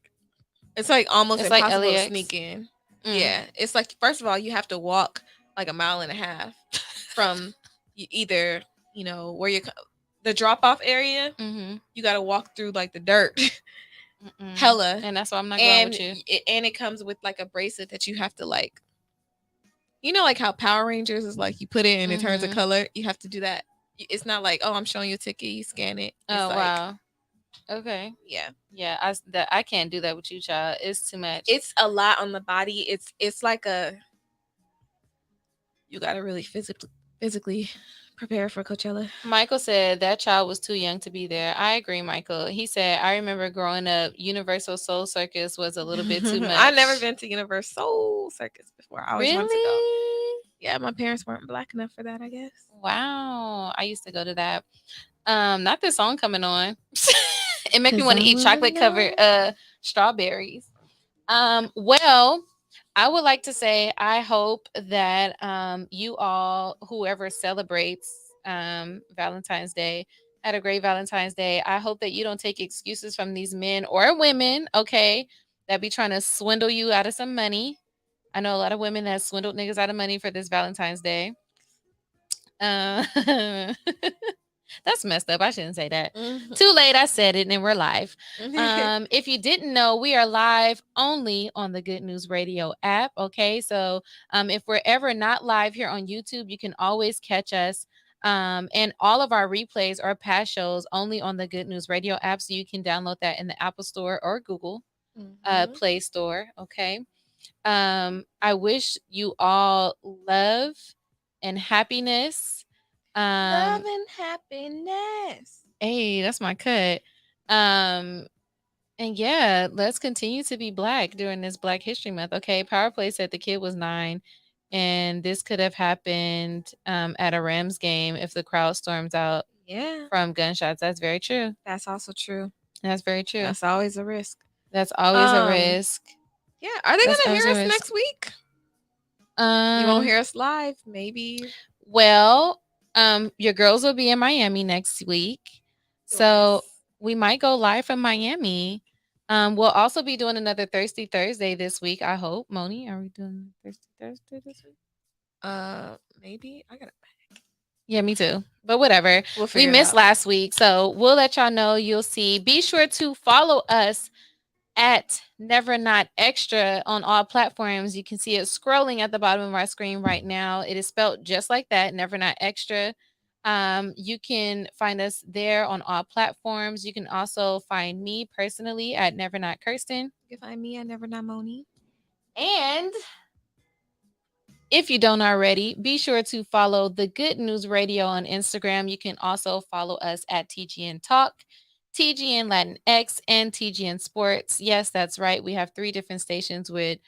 it's like almost impossible to sneak in. Yeah, it's like, first of all, you have to walk like a mile and a half from either, you know, where you're the drop off area. You got to walk through like the dirt. Hella, and that's why I'm not going with you. And it comes with like a bracelet that you have to like, you know, like how Power Rangers is like you put it and it turns a color. You have to do that. It's not like, oh, I'm showing you a ticket, you scan it. It's oh like, wow, okay, yeah. I can't do that with you, child. It's too much. It's a lot on the body. It's like you got to really physically prepare for Coachella. Michael said that child was too young to be there. I agree, Michael. He said, I remember growing up, Universal Soul Circus was a little bit too much. I've never been to Universal Soul Circus before. I always wanted to go. Yeah, my parents weren't black enough for that, I guess. Wow. I used to go to that. Not this song coming on. It made me want to eat chocolate covered strawberries. Well, I would like to say I hope that you all, whoever celebrates Valentine's Day, had a great Valentine's Day. I hope that you don't take excuses from these men or women, okay, that be trying to swindle you out of some money. I know a lot of women that swindled niggas out of money for this Valentine's Day. That's messed up. I shouldn't say that. Too late. I said it and we're live. If you didn't know, we are live only on the Good News Radio app. Okay. So if we're ever not live here on YouTube, you can always catch us. And all of our replays or past shows only on the Good News Radio app. So you can download that in the Apple Store or Google Play Store. Okay. I wish you all love and happiness. Love and happiness. Hey, that's my cut. And yeah, let's continue to be black during this Black History Month. Okay, Power Play said the kid was 9, and this could have happened at a Rams game if the crowd storms out from gunshots. That's very true. That's also true. That's very true. That's always a risk. That's always a risk. Yeah. Are they gonna hear us next week? You won't hear us live, maybe. Well, your girls will be in Miami next week. So we might go live from Miami. We'll also be doing another Thirsty Thursday this week, I hope. Moni, are we doing Thirsty Thursday this week? Maybe. I got it back. Yeah, me too. But whatever. We missed last week. So we'll let y'all know. You'll see. Be sure to follow us at Never Not Extra on all platforms. You can see it scrolling at the bottom of our screen right now. It is spelled just like that, Never Not Extra. You can find us there on all platforms. You can also find me personally at Never Not Kirsten. You can find me at Never Not Moni. And if you don't already, be sure to follow the Good News Radio on Instagram. You can also follow us at TGN Talk, TGN Latinx, and TGN Sports. Yes, that's right. We have 3 different stations with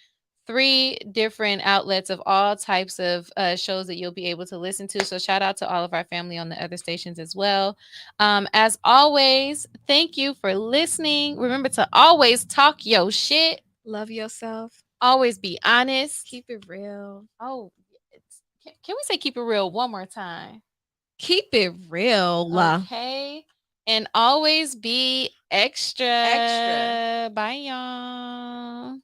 3 different outlets of all types of shows that you'll be able to listen to. So shout out to all of our family on the other stations as well. As always, thank you for listening. Remember to always talk your shit. Love yourself. Always be honest. Keep it real. Oh, can we say keep it real one more time? Keep it real. Okay. And always be extra. Bye, y'all.